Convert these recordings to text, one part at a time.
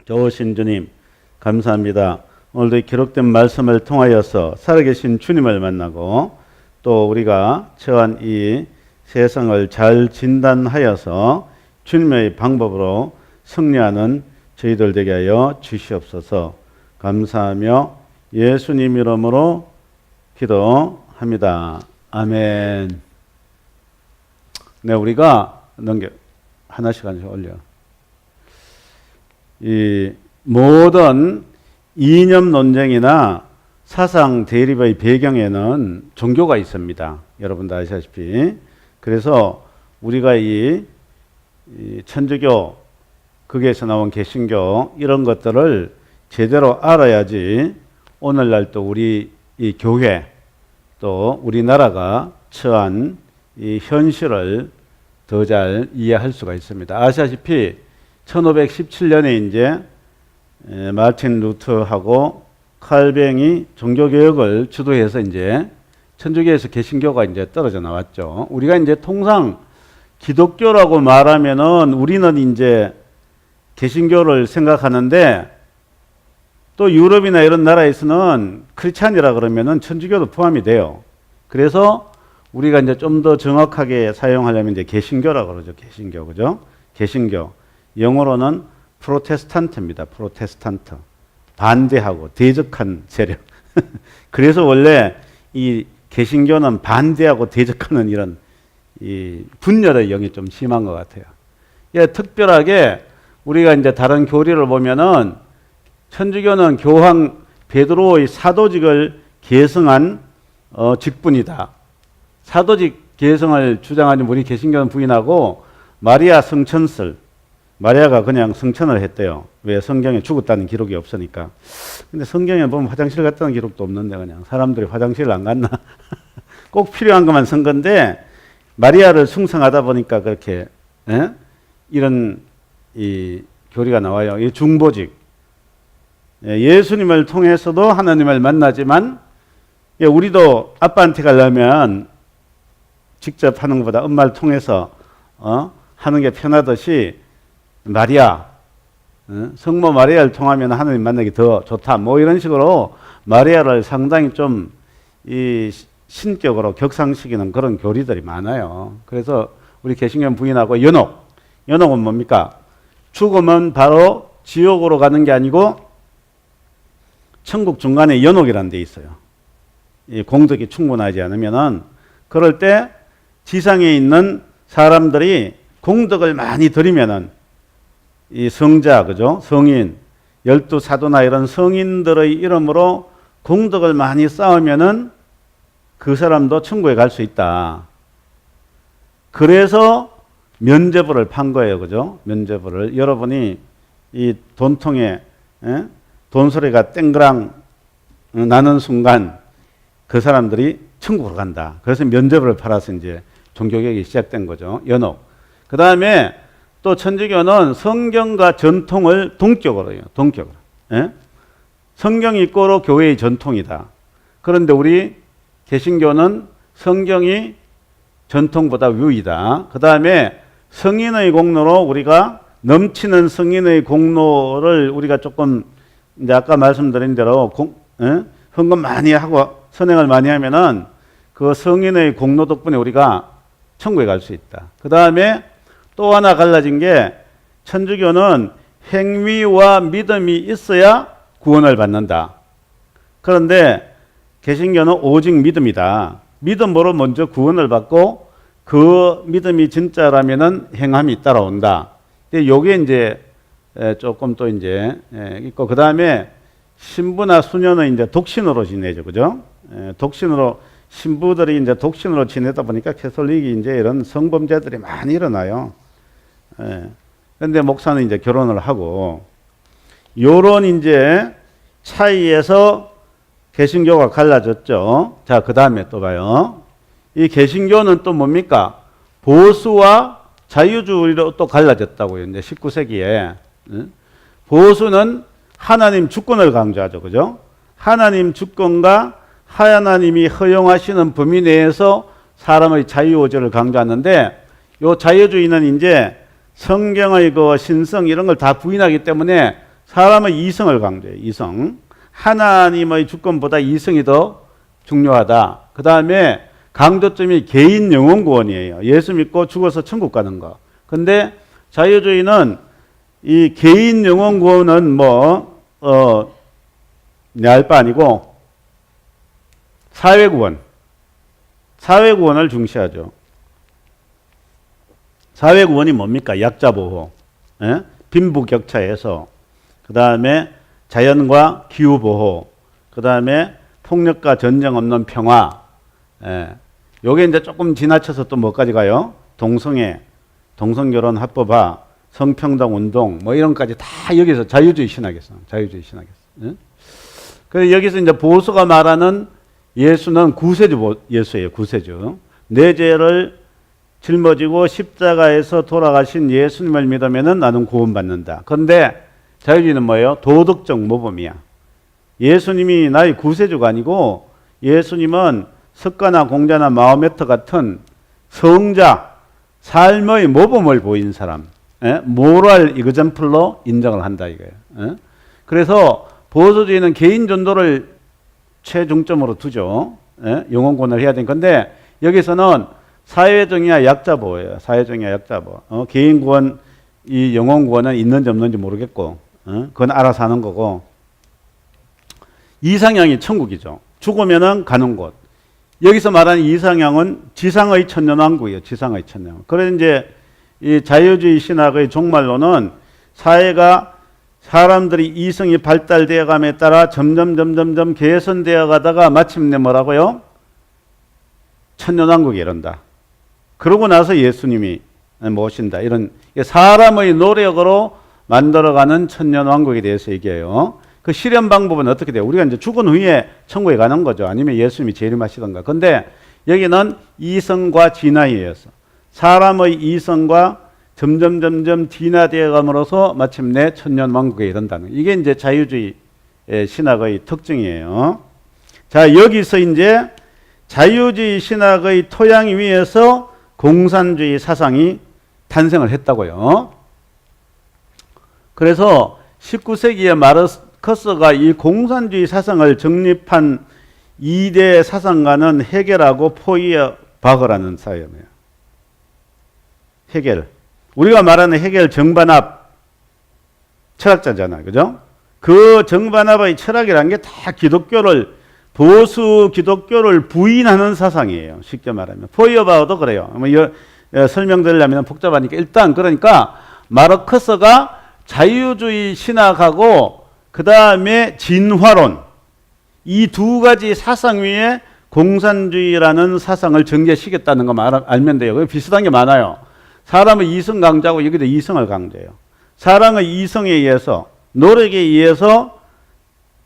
좋으신 주님, 감사합니다. 오늘도 이 기록된 말씀을 통하여서 살아계신 주님을 만나고 또 우리가 처한 이 세상을 잘 진단하여서 주님의 방법으로 승리하는 저희들 되게 하여 주시옵소서. 감사하며 예수님 이름으로 기도합니다. 아멘. 네, 우리가 하나씩 올려. 이 모든 이념 논쟁이나 사상 대립의 배경에는 종교가 있습니다. 여러분도 아시다시피. 그래서 우리가 이 천주교, 거기에서 나온 개신교 이런 것들을 제대로 알아야지 오늘날 또 우리 이 교회 또 우리나라가 처한 이 현실을 더 잘 이해할 수가 있습니다. 아시다시피 1517년에 이제 마틴 루터하고 칼뱅이 종교개혁을 주도해서 이제 천주교에서 개신교가 이제 떨어져 나왔죠. 우리가 이제 통상 기독교라고 말하면은 우리는 이제 개신교를 생각하는데 또 유럽이나 이런 나라에서는 크리스찬이라 그러면은 천주교도 포함이 돼요. 그래서 우리가 이제 좀 더 정확하게 사용하려면 이제 개신교라고 그러죠. 개신교, 그죠? 개신교. 영어로는 프로테스탄트입니다. 프로테스탄트. 반대하고 대적한 세력. 그래서 원래 이 개신교는 반대하고 대적하는 이런 이 분열의 영이 좀 심한 것 같아요. 예, 특별하게 우리가 이제 다른 교리를 보면은 천주교는 교황 베드로의 사도직을 계승한 직분이다. 사도직 계승을 주장하는 우리 개신교는 부인하고 마리아 성천설, 마리아가 그냥 성천을 했대요. 왜? 성경에 죽었다는 기록이 없으니까. 근데 성경에 보면 화장실 갔다는 기록도 없는데 그냥 사람들이 화장실 안 갔나? 꼭 필요한 것만 쓴 건데 마리아를 숭상하다 보니까 그렇게 이런 이 교리가 나와요. 이 중보직. 예수님을 통해서도 하나님을 만나지만 우리도 아빠한테 가려면 직접 하는 것보다 엄마를 통해서 하는 게 편하듯이 마리아, 성모 마리아를 통하면 하나님 만나기 더 좋다. 뭐 이런 식으로 마리아를 상당히 좀 이 신격으로 격상시키는 그런 교리들이 많아요. 그래서 우리 개신교는 부인하고 연옥은 뭡니까? 죽으면 바로 지옥으로 가는 게 아니고 천국 중간에 연옥이라는 데 있어요. 이 공덕이 충분하지 않으면은 그럴 때 지상에 있는 사람들이 공덕을 많이 들이면은 이 성자, 그죠? 성인, 12사도나 이런 성인들의 이름으로 공덕을 많이 쌓으면은 그 사람도 천국에 갈 수 있다. 그래서 면죄부를 판 거예요. 그죠? 면죄부를. 여러분이 이 돈통에 돈소리가 땡그랑 나는 순간 그 사람들이 천국으로 간다. 그래서 면죄부를 팔아서 이제 종교개혁이 시작된 거죠. 연옥. 그 다음에 또 천주교는 성경과 전통을 동격으로 해요. 동격으로. 성경이 있고로 교회의 전통이다. 그런데 우리 개신교는 성경이 전통보다 위이다. 그 다음에 성인의 공로로 우리가 넘치는 성인의 공로를 우리가 조금 이제 아까 말씀드린 대로 헌금 많이 하고 선행을 많이 하면은 그 성인의 공로 덕분에 우리가 천국에 갈 수 있다. 그 다음에 또 하나 갈라진 게 천주교는 행위와 믿음이 있어야 구원을 받는다. 그런데 개신교는 오직 믿음이다. 믿음으로 먼저 구원을 받고 그 믿음이 진짜라면은 행함이 따라온다. 요게 이제 조금 또 이제 있고 그 다음에 신부나 수녀는 이제 독신으로 지내죠, 그죠? 독신으로 신부들이 이제 독신으로 지내다 보니까 캐톨릭이 이제 이런 성범죄들이 많이 일어나요. 그런데 목사는 이제 결혼을 하고 요런 이제 차이에서 개신교가 갈라졌죠. 자, 그 다음에 또 봐요. 이 개신교는 또 뭡니까? 보수와 자유주의로 또 갈라졌다고요. 이제 19세기에. 보수는 하나님 주권을 강조하죠. 그죠? 하나님 주권과 하나님이 허용하시는 범위 내에서 사람의 자유의지를 강조하는데 요 자유주의는 이제 성경의 그 신성 이런 걸 다 부인하기 때문에 사람의 이성을 강조해요. 이성. 하나님의 주권보다 이성이 더 중요하다. 그 다음에 강조점이 개인 영혼 구원이에요. 예수 믿고 죽어서 천국 가는 거. 근데 자유주의는 이 개인 영혼 구원은 내 알 바 아니고 사회 구원. 사회 구원을 중시하죠. 사회 구원이 뭡니까? 약자 보호. 예? 빈부격차에서. 그 다음에 자연과 기후 보호. 그 다음에 폭력과 전쟁 없는 평화. 예. 요게 이제 조금 지나쳐서 또 뭐까지 가요? 동성애, 동성결혼 합법화, 성평등 운동, 뭐 이런까지 다 여기서 자유주의 신학에서, 자유주의 신학에서. 예? 그래서 여기서 이제 보수가 말하는 예수는 구세주 예수예요, 구세주. 내 죄를 짊어지고 십자가에서 돌아가신 예수님을 믿으면은 나는 구원받는다. 그런데 자유주의는 뭐예요? 도덕적 모범이야. 예수님이 나의 구세주가 아니고 예수님은 석가나 공자나 마호메트 같은 성자, 삶의 모범을 보인 사람, 모랄 이그젠플로 인정을 한다 이거예요. 그래서 보수주의는 개인 전도를 최중점으로 두죠. 영혼구원을 해야 되는 건데 여기서는 사회정의와 약자 보호예요. 사회정의와 약자 보호. 개인 구원, 이 영혼 구원은 있는지 없는지 모르겠고, 그건 알아서 하는 거고. 이상향이 천국이죠. 죽으면은 가는 곳. 여기서 말하는 이상향은 지상의 천년왕국이에요. 지상의 천년왕국. 그래서 이제 이 자유주의 신학의 종말로는 사회가 사람들이 이성이 발달되어 감에 따라 점점 개선되어 가다가 마침내 뭐라고요? 천년왕국에 이른다. 그러고 나서 예수님이 모신다. 이런 사람의 노력으로 만들어가는 천년왕국에 대해서 얘기해요. 그 실현 방법은 어떻게 돼요? 우리가 이제 죽은 후에 천국에 가는 거죠. 아니면 예수님이 재림하시던가. 근데 여기는 이성과 진화에 의해서 사람의 이성과 점점 진화되어 감으로써 마침내 천년왕국에 이른다는 이게 이제 자유주의 신학의 특징이에요. 자, 여기서 이제 자유주의 신학의 토양 위에서 공산주의 사상이 탄생을 했다고요. 그래서 19세기에 마르크스가 이 공산주의 사상을 정립한 2대 사상가는 헤겔하고 포이에바흐라는 사람이에요. 헤겔. 우리가 말하는 헤겔 정반합 철학자잖아요. 그죠? 그 정반합의 철학이라는 게 다 기독교를 보수 기독교를 부인하는 사상이에요. 쉽게 말하면. 포이어바흐도 그래요. 설명드리려면 복잡하니까 일단 그러니까 마르크스가 자유주의 신학하고 그 다음에 진화론 이 두 가지 사상 위에 공산주의라는 사상을 전개시켰다는 거 알면 돼요. 비슷한 게 많아요. 사람의 이성 강조하고 여기도 이성을 강조해요. 사람의 이성에 의해서 노력에 의해서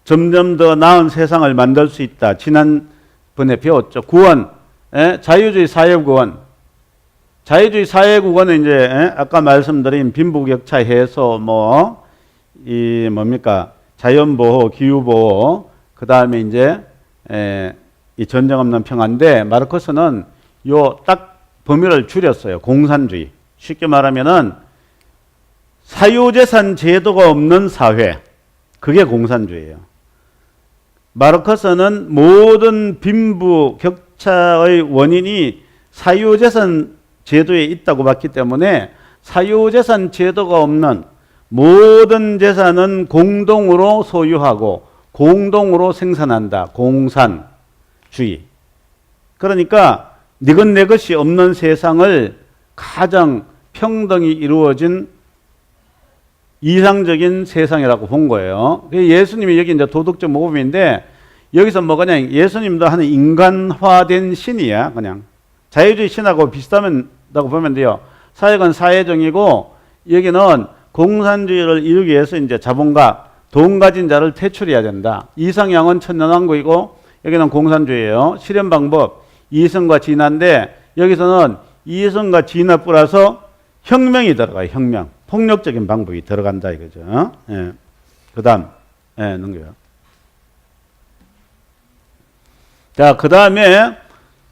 점점 더 나은 세상을 만들 수 있다. 지난번에 배웠죠. 구원, 자유주의 사회구원. 자유주의 사회구원은 이제 아까 말씀드린 빈부격차 해소, 뭡니까 자연보호, 기후보호, 그 다음에 이제 이 전쟁 없는 평화인데 마르크스는 요 딱 범위를 줄였어요. 공산주의. 쉽게 말하면은 사유재산 제도가 없는 사회. 그게 공산주의예요. 마르크스는 모든 빈부격차의 원인이 사유재산 제도에 있다고 봤기 때문에 사유재산 제도가 없는 모든 재산은 공동으로 소유하고 공동으로 생산한다. 공산주의. 그러니까 니건 내 것이 없는 세상을 가장 평등이 이루어진 이상적인 세상이라고 본 거예요. 예수님이 여기 이제 도덕적 모범인데 여기서 그냥 예수님도 하는 인간화된 신이야. 그냥 자유주의 신하고 비슷하다고 보면 돼요. 사역은 사회정의고 여기는 공산주의를 이루기 위해서 이제 자본가, 돈 가진 자를 퇴출해야 된다. 이상향은 천년왕국이고 여기는 공산주의예요. 실현 방법 이성과 진화인데 여기서는 이성과 진화 플러서 혁명이 들어가요. 혁명. 폭력적인 방법이 들어간다 이거죠. 예. 그 다음, 넘겨요. 자, 그 다음에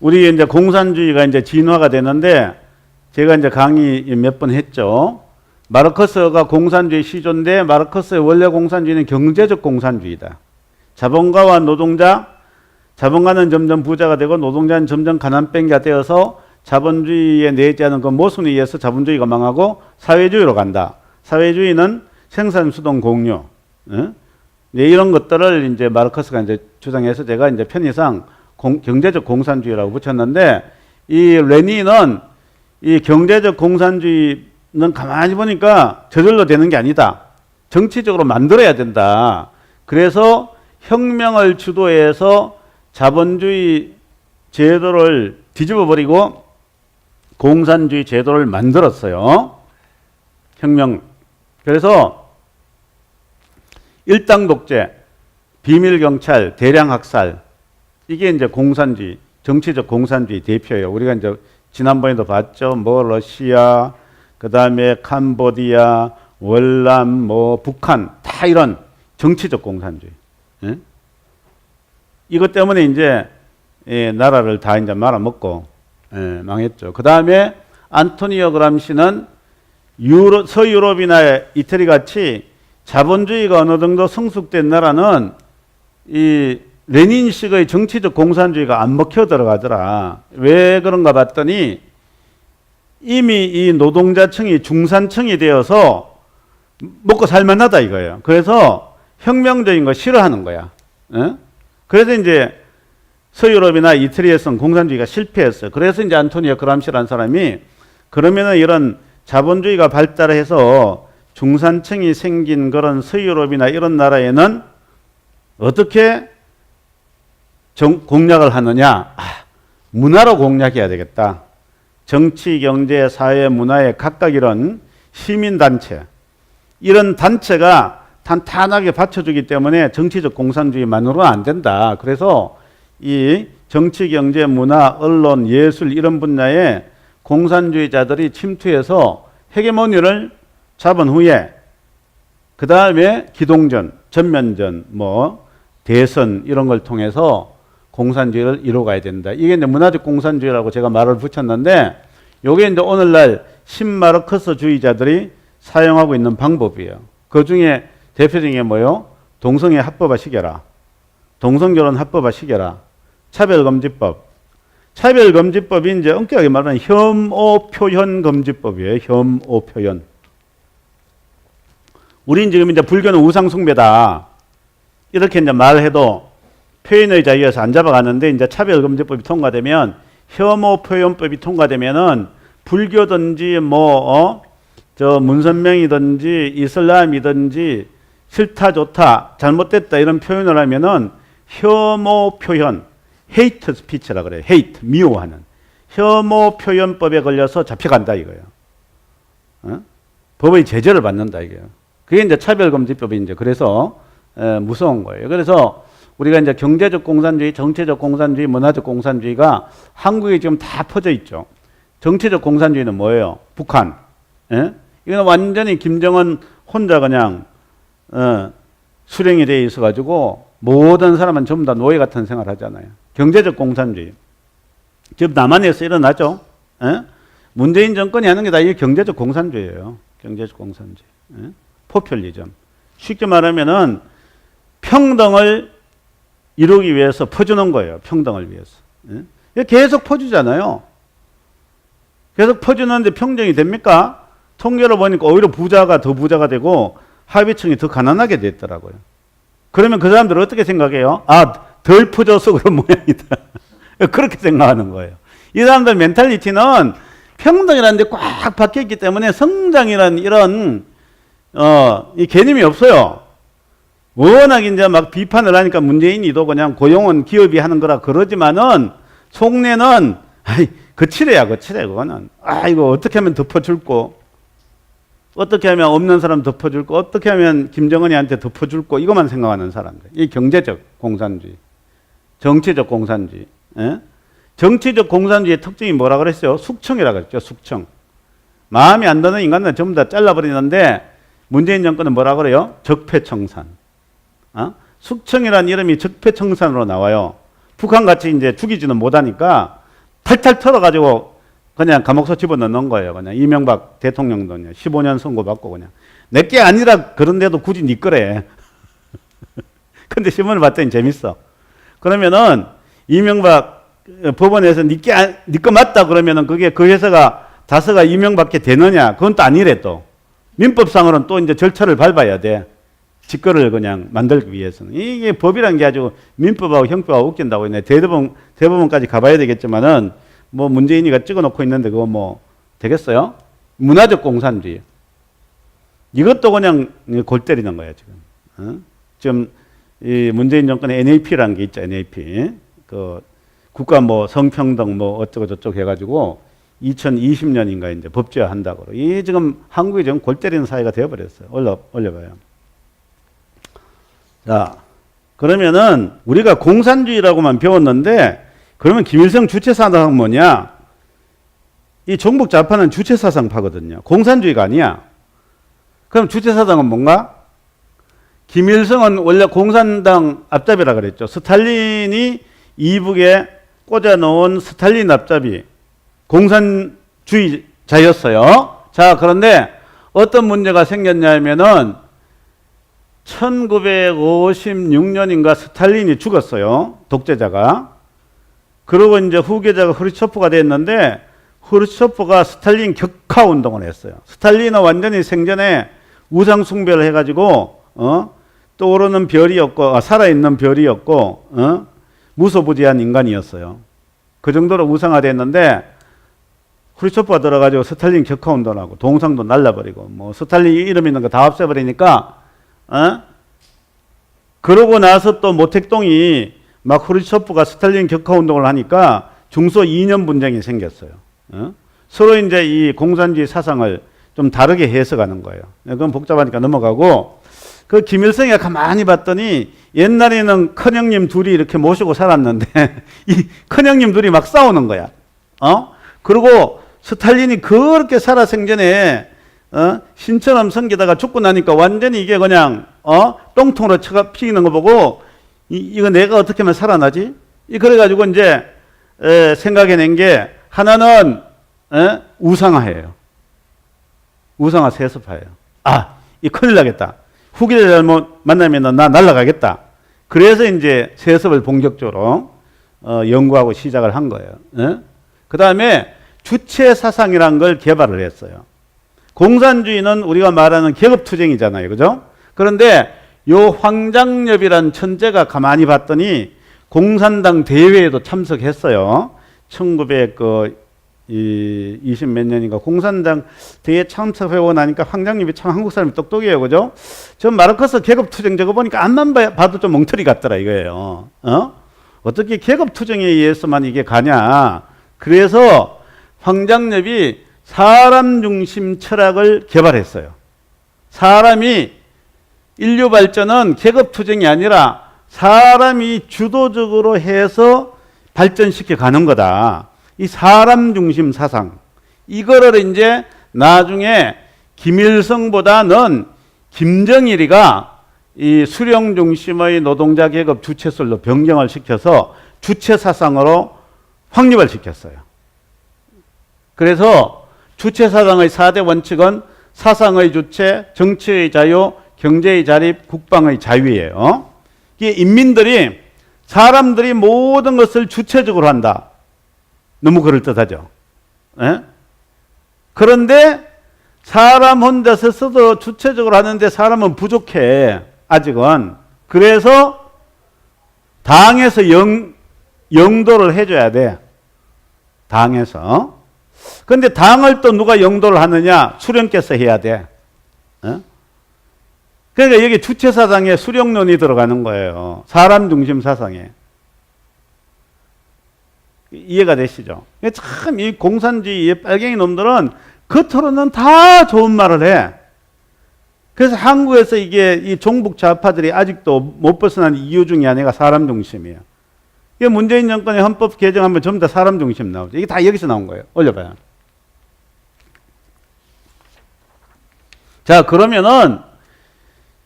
우리 이제 공산주의가 이제 진화가 되는데 제가 이제 강의 몇 번 했죠. 마르크스가 공산주의 시조인데 마르크스의 원래 공산주의는 경제적 공산주의다. 자본가와 노동자, 자본가는 점점 부자가 되고 노동자는 점점 가난뱅이가 되어서 자본주의에 내재하는 그 모순에 의해서 자본주의가 망하고 사회주의로 간다. 사회주의는 생산수동 공유. 이런 것들을 이제 마르크스가 이제 주장해서 제가 이제 편의상 경제적 공산주의라고 붙였는데, 이 레닌은 이 경제적 공산주의는 가만히 보니까 저절로 되는 게 아니다. 정치적으로 만들어야 된다. 그래서 혁명을 주도해서 자본주의 제도를 뒤집어버리고 공산주의 제도를 만들었어요. 혁명. 그래서 일당 독재, 비밀 경찰, 대량 학살, 이게 이제 공산주의, 정치적 공산주의 대표예요. 우리가 이제 지난번에도 봤죠. 뭐 러시아, 그 다음에 캄보디아, 월남, 뭐 북한, 다 이런 정치적 공산주의. 예? 이것 때문에 이제 나라를 다 이제 말아먹고 망했죠. 그 다음에 안토니오 그람시는 서유럽이나 이태리 같이 자본주의가 어느 정도 성숙된 나라는 이 레닌식의 정치적 공산주의가 안 먹혀 들어가더라. 왜 그런가 봤더니 이미 이 노동자층이 중산층이 되어서 먹고 살만하다 이거예요. 그래서 혁명적인 거 싫어하는 거야. 그래서 이제 서유럽이나 이태리에서는 공산주의가 실패했어요. 그래서 이제 안토니오 그람시라는 사람이 그러면은 이런 자본주의가 발달해서 중산층이 생긴 그런 서유럽이나 이런 나라에는 어떻게 공략을 하느냐? 문화로 공략해야 되겠다. 정치, 경제, 사회, 문화에 각각 이런 시민단체, 이런 단체가 탄탄하게 받쳐주기 때문에 정치적 공산주의만으로는 안 된다. 그래서 이 정치, 경제, 문화, 언론, 예술 이런 분야에 공산주의자들이 침투해서 헤게모니를 잡은 후에 그 다음에 기동전, 전면전, 뭐 대선 이런 걸 통해서 공산주의를 이루어가야 된다. 이게 이제 문화적 공산주의라고 제가 말을 붙였는데, 요게 이제 오늘날 신마르크스주의자들이 사용하고 있는 방법이에요. 그 중에 대표적인 게 뭐요? 동성애 합법화 시켜라. 동성결혼 합법화 시켜라. 차별금지법. 차별금지법이 이제 엄격하게 말하면 혐오 표현 금지법이에요. 혐오 표현. 우린 지금 이제 불교는 우상숭배다. 이렇게 이제 말해도 표현의 자유에서 안 잡아가는데, 이제 차별금지법이 통과되면, 혐오 표현법이 통과되면은 불교든지 문선명이든지 이슬람이든지 싫다 좋다 잘못됐다 이런 표현을 하면은 혐오 표현, 헤이트 스피치라 그래요. 헤이트, 미워하는 혐오 표현법에 걸려서 잡혀간다 이거예요. 법의 제재를 받는다 이거예요. 그게 이제 차별금지법이 이제 그래서 무서운 거예요. 그래서 우리가 이제 경제적 공산주의, 정치적 공산주의, 문화적 공산주의가 한국에 지금 다 퍼져 있죠. 정치적 공산주의는 뭐예요? 북한. 예? 이건 완전히 김정은 혼자 그냥 수령이 되어 있어가지고 모든 사람은 전부 다 노예 같은 생활을 하잖아요. 경제적 공산주의. 지금 남한에서 일어나죠. 예? 문재인 정권이 하는 게 다 이 경제적 공산주의예요. 경제적 공산주의. 예? 포퓰리즘. 쉽게 말하면은 평등을 이루기 위해서 퍼주는 거예요. 평등을 위해서. 예? 계속 퍼주잖아요. 계속 퍼주는데 평등이 됩니까? 통계를 보니까 오히려 부자가 더 부자가 되고 하위층이 더 가난하게 됐더라고요. 그러면 그 사람들은 어떻게 생각해요? 덜 퍼져서 그런 모양이다. 그렇게 생각하는 거예요. 이 사람들 멘탈리티는 평등이라는 데 꽉 박혀있기 때문에 성장이라는 이런 이 개념이 없어요. 워낙 이제 막 비판을 하니까 문재인이도 그냥 고용은 기업이 하는 거라 그러지만은 속내는 거칠어야 거칠어 그거는. 이거 어떻게 하면 덮어줄고, 어떻게 하면 없는 사람 덮어줄고, 어떻게 하면 김정은이한테 덮어줄고, 이것만 생각하는 사람들. 이 경제적 공산주의, 정치적 공산주의. 예? 정치적 공산주의의 특징이 뭐라 그랬어요? 숙청이라 그랬죠. 숙청. 마음에 안 드는 인간들 전부 다 잘라버리는데 문재인 정권은 뭐라 그래요? 적폐청산. 숙청이라는 이름이 적폐청산으로 나와요. 북한같이 이제 죽이지는 못하니까 탈탈 털어가지고 그냥 감옥서 집어넣는 거예요. 그냥 이명박 대통령도 15년 선고받고 그냥. 내게 아니라 그런데도 굳이 네 거래. 근데 신문을 봤더니 재밌어. 그러면은 이명박 법원에서 네거 맞다 그러면은 그게 그 회사가 자서가 이명박게 되느냐? 그건 또 아니래 또. 민법상으로는 또 이제 절차를 밟아야 돼. 지 거를 그냥 만들기 위해서는. 이게 법이란 게 아주 민법하고 형법하고 웃긴다고. 대법원까지 가봐야 되겠지만은 뭐 문재인이가 찍어놓고 있는데 그거 뭐 되겠어요? 문화적 공산주의. 이것도 그냥 골 때리는 거야 지금. 어? 지금 이 문재인 정권의 NAP라는 게 있죠. NAP. 그 국가 뭐 성평등 뭐 어쩌고 저쩌고 해가지고 2020년인가 이제 법제화한다고. 이 지금 한국이 지금 골 때리는 사회가 되어버렸어요. 올려봐요. 자, 그러면은 우리가 공산주의라고만 배웠는데 그러면 김일성 주체사상은 뭐냐? 이 종북 좌파는 주체사상파거든요. 공산주의가 아니야. 그럼 주체사상은 뭔가? 김일성은 원래 공산당 앞잡이라 그랬죠. 스탈린이 이북에 꽂아놓은 스탈린 앞잡이 공산주의자였어요. 자, 그런데 어떤 문제가 생겼냐면은 1956년인가 스탈린이 죽었어요. 독재자가. 그러고 이제 후계자가 후르초프가 됐는데 후르초프가 스탈린 격하 운동을 했어요. 스탈린은 완전히 생전에 우상 숭배를 해가지고 떠오르는 별이었고 살아있는 별이었고 무소부지한 인간이었어요. 그 정도로 우상화됐는데 후르초프가 들어가지고 스탈린 격하 운동하고 동상도 날라버리고 뭐 스탈린 이름 있는 거 다 없애버리니까 그러고 나서 또 모택동이 막 후르초프가 스탈린 격하 운동을 하니까 중소 2년 분쟁이 생겼어요. 서로 이제 이 공산주의 사상을 좀 다르게 해석하는 거예요. 그건 복잡하니까 넘어가고 그 김일성이 가만히 봤더니 옛날에는 큰형님 둘이 이렇게 모시고 살았는데 이 큰형님 둘이 막 싸우는 거야. 그리고 스탈린이 그렇게 살아 생전에 신처럼 섬기다가 죽고 나니까 완전히 이게 그냥 똥통으로 쳐가 피는 거 보고 이거 내가 어떻게 하면 살아나지? 그래가지고 이제 생각해낸 게 하나는 우상화예요. 우상화 세습화예요. 이 큰일 나겠다. 후기를 잘못 만나면 나 날아가겠다. 그래서 이제 세습을 본격적으로 연구하고 시작을 한 거예요. 그 다음에 주체 사상이라는 걸 개발을 했어요. 공산주의는 우리가 말하는 계급투쟁이잖아요. 그죠? 그런데 요 황장엽이란 천재가 가만히 봤더니 공산당 대회에도 참석했어요. 1920 몇 년인가 공산당 대회 참석하고 나니까 황장엽이 참 한국 사람이 똑똑해요. 그죠? 전 마르크스 계급투쟁 저거 보니까 앞만 봐도 좀 멍터리 같더라 이거예요. 어떻게 계급투쟁에 의해서만 이게 가냐. 그래서 황장엽이 사람 중심 철학을 개발했어요. 사람이 인류 발전은 계급투쟁이 아니라 사람이 주도적으로 해서 발전시켜 가는 거다. 이 사람 중심 사상. 이거를 이제 나중에 김일성보다는 김정일이가 이 수령 중심의 노동자 계급 주체설로 변경을 시켜서 주체 사상으로 확립을 시켰어요. 그래서 주체 사상의 4대 원칙은 사상의 주체, 정치의 자유, 경제의 자립, 국방의 자유예요. 이게 인민들이 사람들이 모든 것을 주체적으로 한다. 너무 그럴듯하죠. 그런데 사람 혼자서 스스로 주체적으로 하는데 사람은 부족해. 아직은. 그래서 당에서 영도를 해줘야 돼. 당에서. 근데 당을 또 누가 영도를 하느냐? 수령께서 해야 돼. 그러니까 여기 주체사상에 수령론이 들어가는 거예요. 사람 중심 사상에. 이해가 되시죠? 참 이 공산주의 빨갱이 놈들은 겉으로는 다 좋은 말을 해. 그래서 한국에서 이게 이 종북 좌파들이 아직도 못 벗어난 이유 중에 하나가 사람 중심이에요. 이게 문재인 정권의 헌법 개정하면 전부 다 사람 중심 나오죠. 이게 다 여기서 나온 거예요. 올려봐요. 자, 그러면은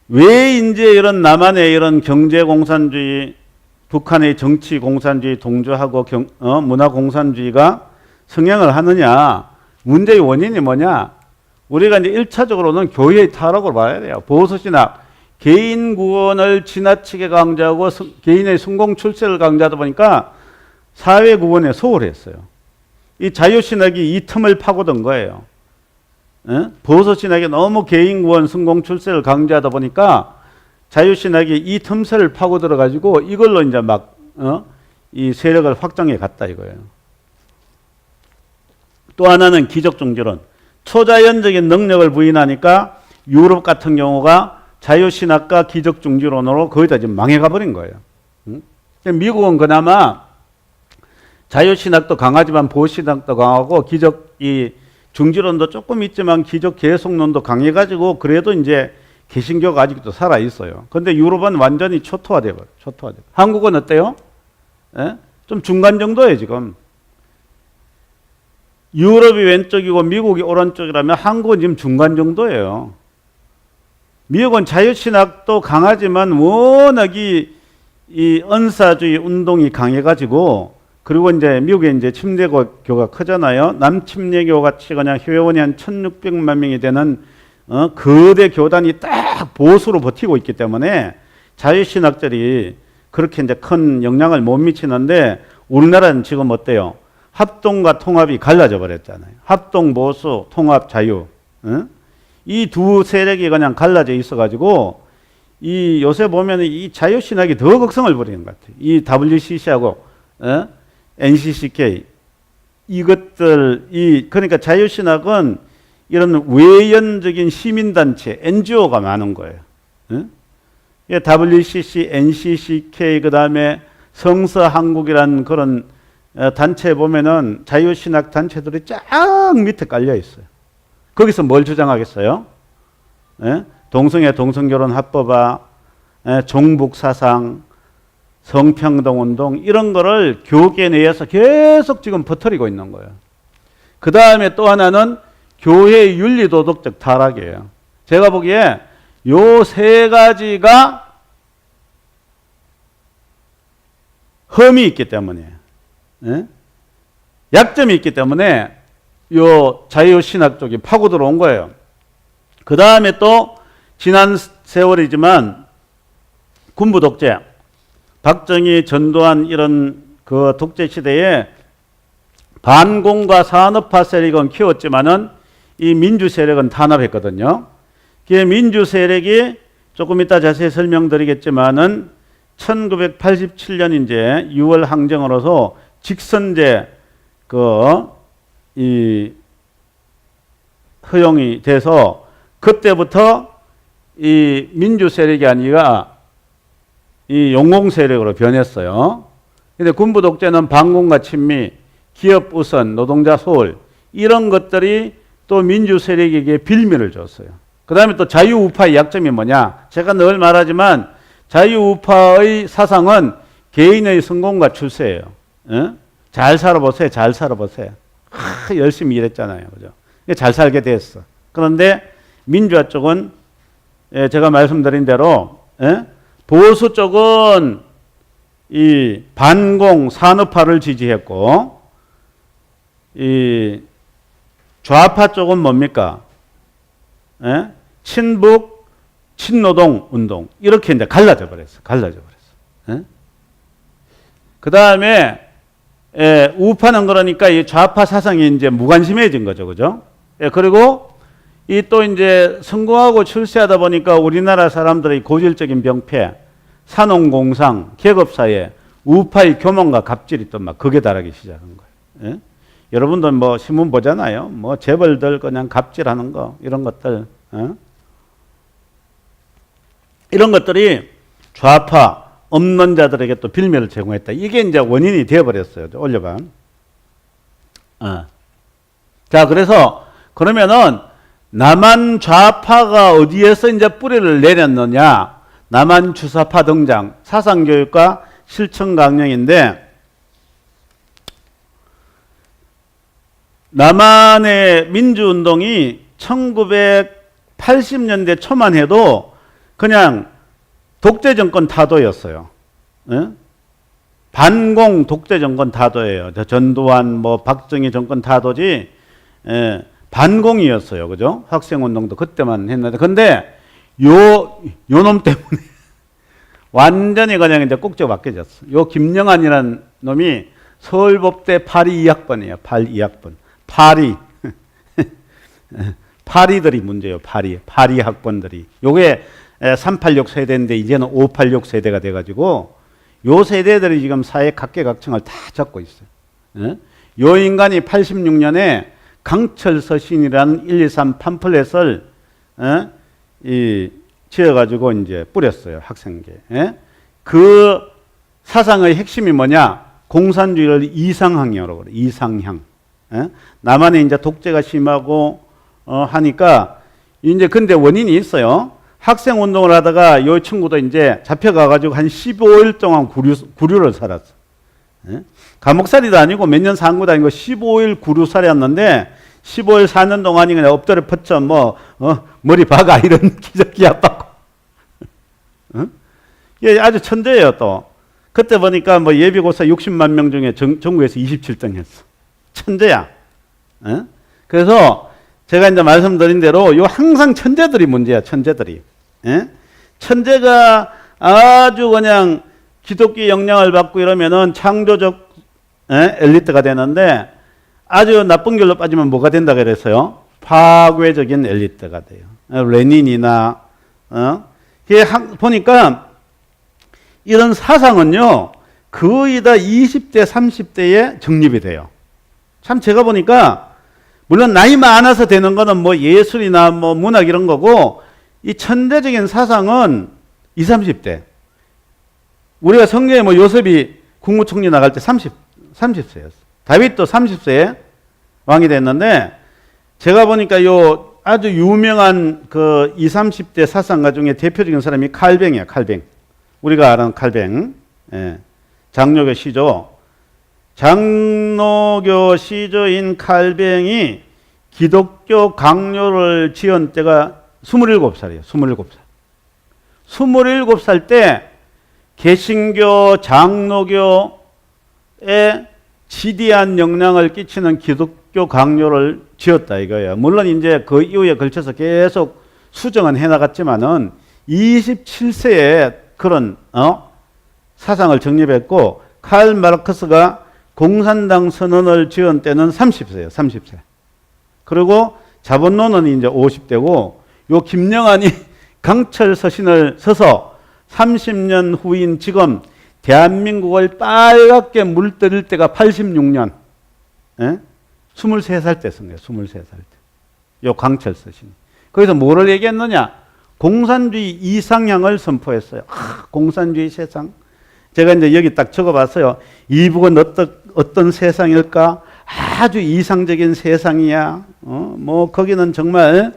왜 이제 이런 남한의 이런 경제 공산주의, 북한의 정치 공산주의 동조하고 문화 공산주의가 성행을 하느냐? 문제의 원인이 뭐냐? 우리가 이제 1차적으로는 교회의 타락으로 봐야 돼요. 보수신학, 개인 구원을 지나치게 강조하고 개인의 성공 출세를 강조하다 보니까 사회 구원에 소홀했어요. 이 자유신학이 이 틈을 파고든 거예요. 보수신학이 너무 개인 구원, 성공 출세를 강조하다 보니까 자유신학이 이 틈새를 파고들어 가지고 이걸로 이제 막 이 세력을 확장해 갔다 이거예요. 또 하나는 기적종교론. 초자연적인 능력을 부인하니까 유럽 같은 경우가 자유신학과 기적종교론으로 거의 다 지금 망해가 버린 거예요. 미국은 그나마 자유신학도 강하지만 보수신학도 강하고 이 중지론도 조금 있지만 기적 계속론도 강해가지고 그래도 이제 개신교가 아직도 살아 있어요. 근데 유럽은 완전히 초토화돼 버려. 초토화돼. 한국은 어때요? 예? 좀 중간 정도예요 지금. 유럽이 왼쪽이고 미국이 오른쪽이라면 한국은 지금 중간 정도예요. 미국은 자유신학도 강하지만 워낙 이 은사주의 운동이 강해가지고 그리고 이제 미국에 이제 침례교가 크잖아요. 남침례교 같이 그냥 회원이 한 1,600만 명이 되는 거대 교단이 딱 보수로 버티고 있기 때문에 자유신학들이 그렇게 이제 큰 영향을 못 미치는데 우리나라는 지금 어때요? 합동과 통합이 갈라져 버렸잖아요. 합동, 보수, 통합, 자유. 이 두 세력이 그냥 갈라져 있어가지고 이 요새 보면 이 자유신학이 더 극성을 부리는 것 같아요. 이 WCC하고 NCCK 이것들 그러니까 자유신학은 이런 외연적인 시민단체 NGO가 많은 거예요. WCC, NCCK 그다음에 성서한국이라는 그런 단체에 보면은 자유신학 단체들이 쫙 밑에 깔려 있어요. 거기서 뭘 주장하겠어요? 동성애 동성결혼 합법화, 종북사상, 성평등운동 이런 거를 교계 내에서 계속 지금 퍼뜨리고 있는 거예요. 그 다음에 또 하나는 교회의 윤리도덕적 타락이에요. 제가 보기에 요 세 가지가 흠이 있기 때문에 약점이 있기 때문에 요 자유신학 쪽이 파고 들어온 거예요. 그 다음에 또 지난 세월이지만 군부 독재, 박정희, 전두환 이런 그 독재 시대에 반공과 산업화 세력은 키웠지만은 이 민주 세력은 탄압했거든요. 그 민주 세력이 조금 이따 자세히 설명드리겠지만은 1987년 이제 6월 항쟁으로서 직선제 허용이 돼서 그때부터 이 민주 세력이 아니라 이 용공 세력으로 변했어요. 근데 군부 독재는 반공과 친미, 기업 우선, 노동자 소홀 이런 것들이 또 민주 세력에게 빌미를 줬어요. 그 다음에 또 자유우파의 약점이 뭐냐? 제가 늘 말하지만 자유우파의 사상은 개인의 성공과 출세예요. 잘 살아보세요. 잘 살아보세요. 열심히 일했잖아요. 그죠? 잘 살게 됐어. 그런데 민주화 쪽은 제가 말씀드린 대로 보수 쪽은 이 반공 산업화를 지지했고 이 좌파 쪽은 뭡니까? 친북, 친노동 운동 이렇게 이제 갈라져 버렸어. 그 다음에 우파는 그러니까 이 좌파 사상이 이제 무관심해진 거죠, 그죠? 그리고 이 또 이제 성공하고 출세하다 보니까 우리나라 사람들의 고질적인 병폐, 산업공상, 계급사회, 우파의 교만과 갑질이 또 막 극에 달하기 시작한 거예요. 여러분들 뭐 신문 보잖아요. 뭐 재벌들 그냥 갑질하는 거 이런 것들. 이런 것들이 좌파 없는 자들에게 또 빌미를 제공했다. 이게 이제 원인이 되어버렸어요. 올려봐. 자, 그래서 그러면은 남한 좌파가 어디에서 이제 뿌리를 내렸느냐? 남한 주사파 등장, 사상교육과 실천 강령인데 남한의 민주운동이 1980년대 초만 해도 그냥 독재 정권 타도였어요. 반공 독재 정권 타도예요. 전두환, 뭐 박정희 정권 타도지, 반공이었어요. 그죠? 학생운동도 그때만 했는데. 근데 요 놈 때문에 완전히 그냥 이제 꼭지가 바뀌어졌어. 요 김영환이라는 놈이 서울법대 파리 2학번이에요. 파리 2학번. 파리. 파리들이 문제예요. 파리 학번들이. 요게 386 세대인데 이제는 586 세대가 돼가지고 요 세대들이 지금 사회 각계각층을 다 잡고 있어요. 요 인간이 86년에 강철서신이라는 123 팜플렛을 지어가지고 이제 뿌렸어요. 학생계에. 그 사상의 핵심이 뭐냐? 공산주의를 이상향이라고 그래요. 이상향. 남한에 이제 독재가 심하고 하니까 이제 근데 원인이 있어요. 학생 운동을 하다가 요 친구도 이제 잡혀가가지고 한 15일 동안 구류를 살았어. 감옥살이도 아니고 몇 년 산 것도 아니고 15일 구류살이었는데 15일 사는 동안이 그냥 엎드려 뻗쳐 머리 박아 이런 기저귀 아팠고. 이게 아주 천재예요 또. 그때 보니까 뭐 예비고사 60만 명 중에 전국에서 27등 했어. 천재야. 그래서 제가 이제 말씀드린 대로 요 항상 천재들이 문제야, 천재들이. 천재가 아주 그냥 기독교 영향을 받고 이러면은 창조적 엘리트가 되는데 아주 나쁜 길로 빠지면 뭐가 된다 그랬어요? 파괴적인 엘리트가 돼요. 레닌이나, 보니까 이런 사상은요, 거의 다 20대, 30대에 정립이 돼요. 참 제가 보니까 물론 나이 많아서 되는 거는 뭐 예술이나 뭐 문학 이런 거고 이 천재적인 사상은 20, 30대. 우리가 성경에 뭐 요셉이 국무총리 나갈 때 30세였어. 다윗도 30세에 왕이 됐는데 제가 보니까 요 아주 유명한 그 20, 30대 사상가 중에 대표적인 사람이 칼뱅이야, 칼뱅. 우리가 아는 칼뱅. 장로교 시조. 장로교 시조인 칼뱅이 기독교 강요를 지은 때가 27살이에요. 27살. 27살 때 개신교, 장로교에 지대한 영향을 끼치는 기독교 강요를 지었다 이거예요. 물론 이제 그 이후에 걸쳐서 계속 수정은 해나갔지만은 27세에 그런 사상을 정립했고 칼 마르크스가 공산당 선언을 지은 때는 30세예요. 30세. 그리고 자본론은 이제 50대고 요 김영환이 강철 서신을 써서 30년 후인 지금 대한민국을 빨갛게 물들일 때가 86년. 23살 때 쓴 거예요. 23살 때. 요 강철 서신. 거기서 뭐를 얘기했느냐? 공산주의 이상향을 선포했어요. 공산주의 세상. 제가 이제 여기 딱 적어봤어요. 이북은 어떤 세상일까? 아주 이상적인 세상이야. 뭐 거기는 정말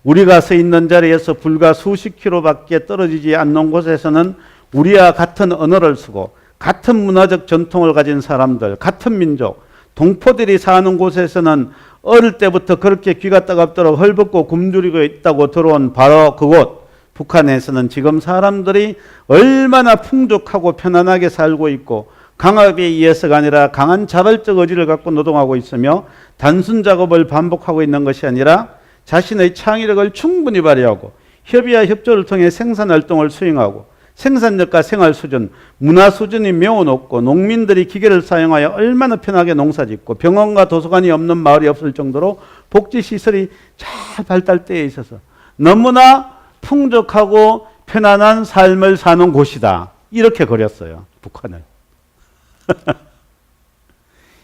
우리가 서 있는 자리에서 불과 수십 킬로밖에 떨어지지 않는 곳에서는 우리와 같은 언어를 쓰고 같은 문화적 전통을 가진 사람들, 같은 민족, 동포들이 사는 곳에서는 어릴 때부터 그렇게 귀가 따갑도록 헐벗고 굶주리고 있다고 들어온 바로 그곳 북한에서는 지금 사람들이 얼마나 풍족하고 편안하게 살고 있고 강압에 의해서가 아니라 강한 자발적 의지를 갖고 노동하고 있으며 단순 작업을 반복하고 있는 것이 아니라 자신의 창의력을 충분히 발휘하고 협의와 협조를 통해 생산활동을 수행하고 생산력과 생활 수준, 문화 수준이 매우 높고 농민들이 기계를 사용하여 얼마나 편하게 농사짓고 병원과 도서관이 없는 마을이 없을 정도로 복지시설이 잘 발달되어 있어서 너무나 풍족하고 편안한 삶을 사는 곳이다. 이렇게 그렸어요. 북한을.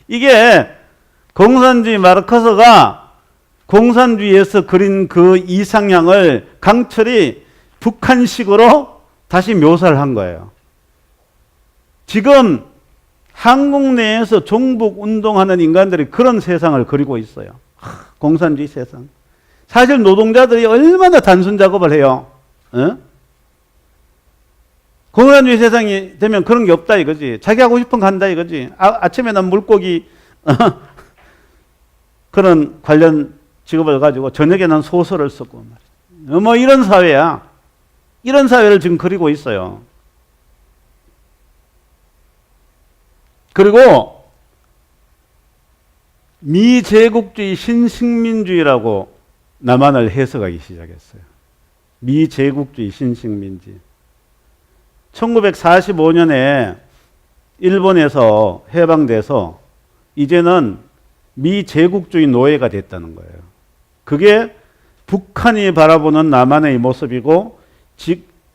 이게 공산주의 마르크스가 공산주의에서 그린 그 이상향을 강철이 북한식으로 다시 묘사를 한 거예요. 지금 한국 내에서 종북 운동하는 인간들이 그런 세상을 그리고 있어요. 공산주의 세상. 사실 노동자들이 얼마나 단순 작업을 해요. 공산주의 세상이 되면 그런 게 없다 이거지. 자기 하고 싶은 거 한다 이거지. 아침에는 물고기 그런 관련 직업을 가지고 저녁에는 소설을 쓰고 뭐 이런 사회야. 이런 사회를 지금 그리고 있어요. 그리고 미제국주의 신식민주의라고 남한을 해석하기 시작했어요. 미제국주의 신식민주의. 1945년에 일본에서 해방돼서 이제는 미제국주의 노예가 됐다는 거예요. 그게 북한이 바라보는 남한의 모습이고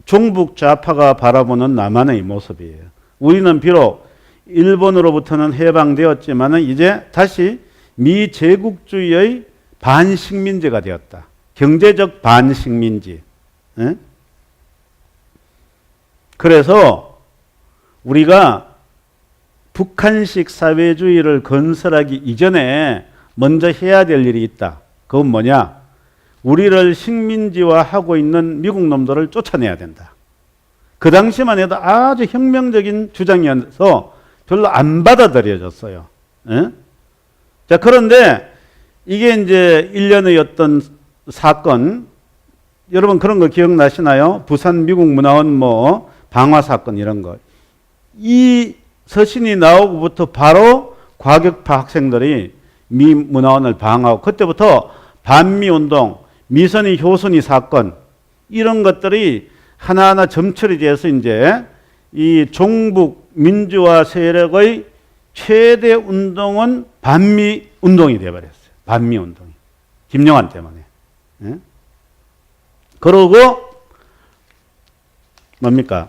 종북 좌파가 바라보는 남한의 모습이에요. 우리는 비록 일본으로부터는 해방되었지만 이제 다시 미제국주의의 반식민지가 되었다. 경제적 반식민지. 에? 그래서 우리가 북한식 사회주의를 건설하기 이전에 먼저 해야 될 일이 있다. 그건 뭐냐? 우리를 식민지화하고 있는 미국 놈들을 쫓아내야 된다. 그 당시만 해도 아주 혁명적인 주장이어서 별로 안 받아들여졌어요. 에? 자, 그런데 이게 이제 일련의 어떤 사건, 여러분 그런 거 기억나시나요? 부산 미국 문화원 뭐 방화 사건 이런 거. 이 서신이 나오고부터 바로 과격파 학생들이 미 문화원을 방하고 그때부터 반미운동, 미선이 효선이 사건 이런 것들이 하나하나 점철이 돼서 이제 이 종북 민주화 세력의 최대 운동은 반미 운동이 되어버렸어요. 반미 운동이. 김영환 때문에. 예? 그러고 뭡니까?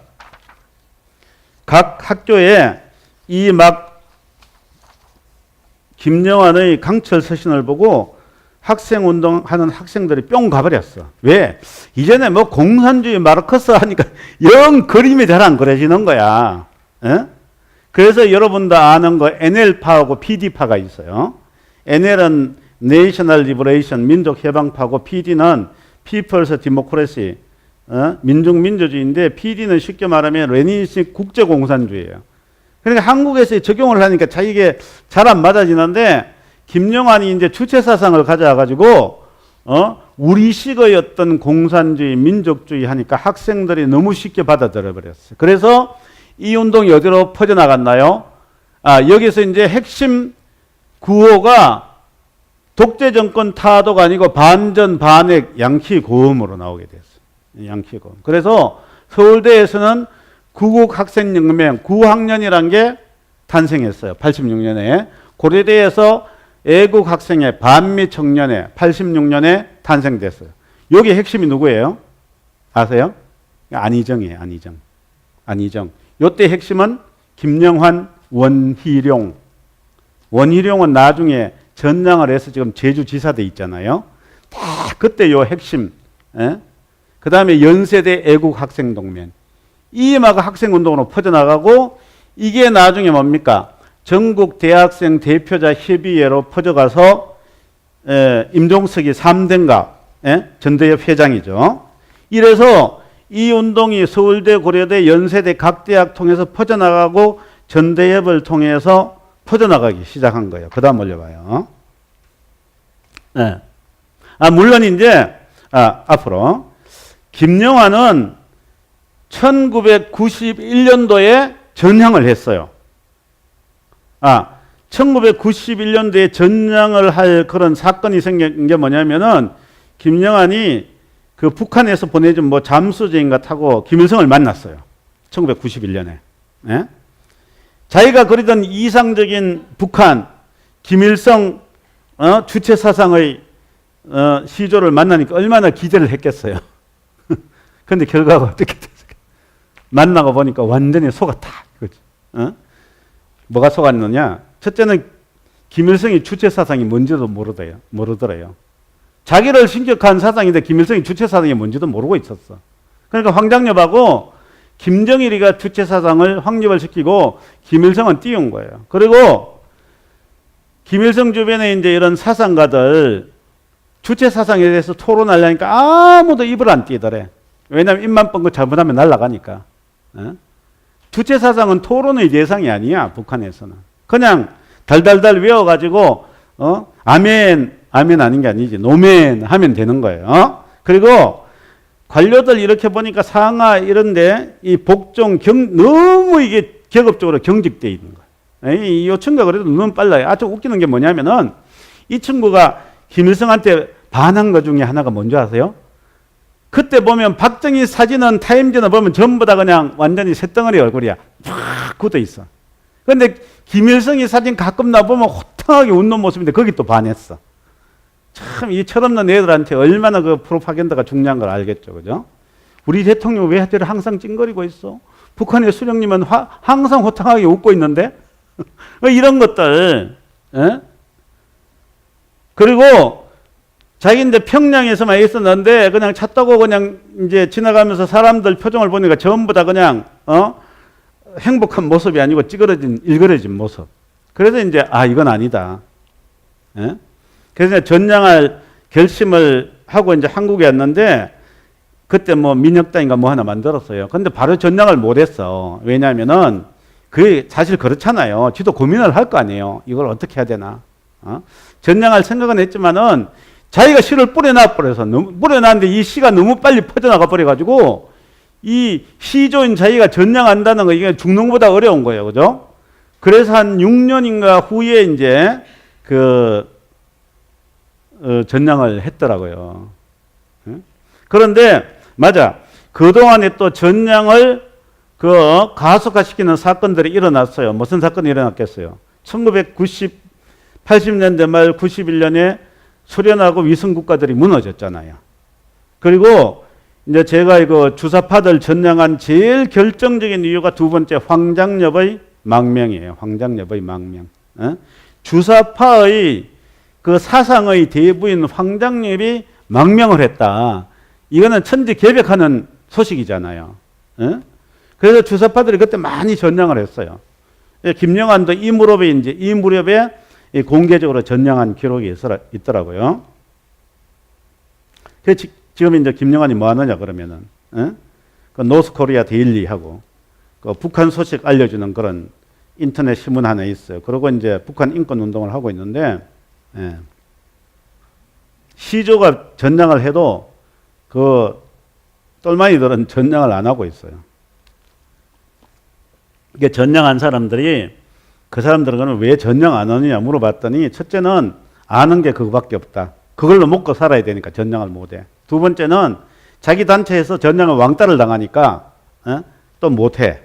각 학교에 이 막 김영환의 강철 서신을 보고 학생 운동하는 학생들이 뿅 가버렸어. 왜? 이전에 뭐 공산주의 마르크스 하니까 영 그림이 잘 안 그려지는 거야. 에? 그래서 여러분도 아는 거 NL파하고 PD파가 있어요. NL은 National Liberation, 민족해방파고 PD는 People's Democracy, 민중민주주의인데 PD는 쉽게 말하면 레닌식 국제공산주의예요. 그러니까 한국에서 적용을 하니까 자기게 잘 안 맞아지는데 김영환이 이제 주체사상을 가져와가지고, 우리식의 어떤 공산주의, 민족주의 하니까 학생들이 너무 쉽게 받아들여 버렸어요. 그래서 이 운동이 어디로 퍼져나갔나요? 여기서 이제 핵심 구호가 독재정권 타도가 아니고 반전, 반핵, 양키고음으로 나오게 됐어요. 양키고음. 그래서 서울대에서는 구국학생혁명, 구학년이란 게 탄생했어요. 86년에. 고려대에서 애국학생회, 반미청년회 86년에 탄생됐어요. 여기 핵심이 누구예요? 아세요? 안희정이에요. 안희정. 요때 핵심은 김영환, 원희룡. 원희룡은 나중에 전향을 해서 지금 제주지사 돼 있잖아요. 다 그때 요 핵심. 그 다음에 연세대 애국학생동맹. 이 막 학생운동으로 퍼져나가고 이게 나중에 뭡니까? 전국 대학생 대표자 협의회로 퍼져가서 임종석이 3대인가 전대협 회장이죠. 이래서 이 운동이 서울대, 고려대, 연세대 각 대학 통해서 퍼져나가고 전대협을 통해서 퍼져나가기 시작한 거예요. 그 다음 올려봐요. 물론 이제 앞으로 김영환은 1991년도에 전향을 했어요. 1991년도에 전향을 할 그런 사건이 생긴 게 뭐냐면은 김영환이 그 북한에서 보내준 뭐 잠수정인가 타고 김일성을 만났어요. 1991년에. 예? 자기가 그리던 이상적인 북한, 김일성 주체 사상의 시조를 만나니까 얼마나 기대를 했겠어요. 그런데 결과가 어떻게 됐을까? 만나고 보니까 완전히 속았다. 뭐가 속았느냐? 첫째는 김일성이 주체 사상이 뭔지도 모르더래요. 자기를 신격한 사상인데 김일성이 주체 사상이 뭔지도 모르고 있었어. 그러니까 황장엽하고 김정일이가 주체 사상을 확립을 시키고 김일성은 띄운 거예요. 그리고 김일성 주변에 이제 이런 사상가들 주체 사상에 대해서 토론하려니까 아무도 입을 안 띄더래. 왜냐하면 입만 뻥긋 잘못하면 날아가니까. 주체 사상은 토론의 대상이 아니야. 북한에서는. 그냥 달달달 외워가지고 아멘 아닌 게 아니지. 노멘 하면 되는 거예요. 그리고 관료들 이렇게 보니까 상하 이런데 이 복종 너무 이게 계급적으로 경직되어 있는 거예요. 이 친구가 그래도 눈은 빨라요. 아주 웃기는 게 뭐냐면은 이 친구가 김일성한테 반한 것 중에 하나가 뭔지 아세요? 그때 보면 박정희 사진은 타임지나 보면 전부 다 그냥 완전히 새덩어리 얼굴이야. 쫙 굳어 있어. 근데 김일성이 사진 가끔 나보면 호탕하게 웃는 모습인데 거기 또 반했어. 참 이 철없는 애들한테 얼마나 그 프로파간다가 중요한 걸 알겠죠. 그죠? 우리 대통령 왜 항상 찡거리고 있어? 북한의 수령님은 항상 호탕하게 웃고 있는데? 이런 것들. 에? 그리고 자기인데 평양에서만 있었는데 그냥 차 타고 그냥 이제 지나가면서 사람들 표정을 보니까 전부 다 그냥 행복한 모습이 아니고 일그러진 모습. 그래서 이제 이건 아니다. 예? 그래서 전향할 결심을 하고 이제 한국에 왔는데 그때 뭐 민혁당인가 뭐 하나 만들었어요. 근데 바로 전향을 못했어. 왜냐하면은 그게 사실 그렇잖아요. 지도 고민을 할 거 아니에요. 이걸 어떻게 해야 되나. 전향할 생각은 했지만은 자기가 씨를 뿌려놨어서 뿌려놨는데 이 씨가 너무 빨리 퍼져나가 버려가지고 이 시조인 자기가 전향한다는 거 이게 죽는 것보다 어려운 거예요. 그죠? 그래서 한 6년인가 후에 이제 전향을 했더라고요. 그런데 맞아. 그동안에 또 전향을 가속화시키는 사건들이 일어났어요. 무슨 사건이 일어났겠어요? 80년대 말 91년에 소련하고 위성 국가들이 무너졌잖아요. 그리고 이제 제가 이거 주사파들 전향한 제일 결정적인 이유가 두 번째 황장엽의 망명이에요. 황장엽의 망명. 주사파의 그 사상의 대부인 황장엽이 망명을 했다. 이거는 천지개벽하는 소식이잖아요. 그래서 주사파들이 그때 많이 전향을 했어요. 김영환도 이 무렵에 공개적으로 전향한 기록이 있더라고요. 그래서 지금 이제 김영환이 뭐 하느냐 그러면은, 그 노스코리아 데일리하고 그 북한 소식 알려주는 그런 인터넷 신문 하나 있어요. 그리고 이제 북한 인권 운동을 하고 있는데, 시조가 전향을 해도 그 똘마니들은 전향을 안 하고 있어요. 이게 전향한 사람들이 그 사람들은 왜 전향 안 하느냐 물어봤더니 첫째는 아는 게 그거밖에 없다. 그걸로 먹고 살아야 되니까 전향을 못해. 두 번째는 자기 단체에서 전향을 왕따를 당하니까 또 못해.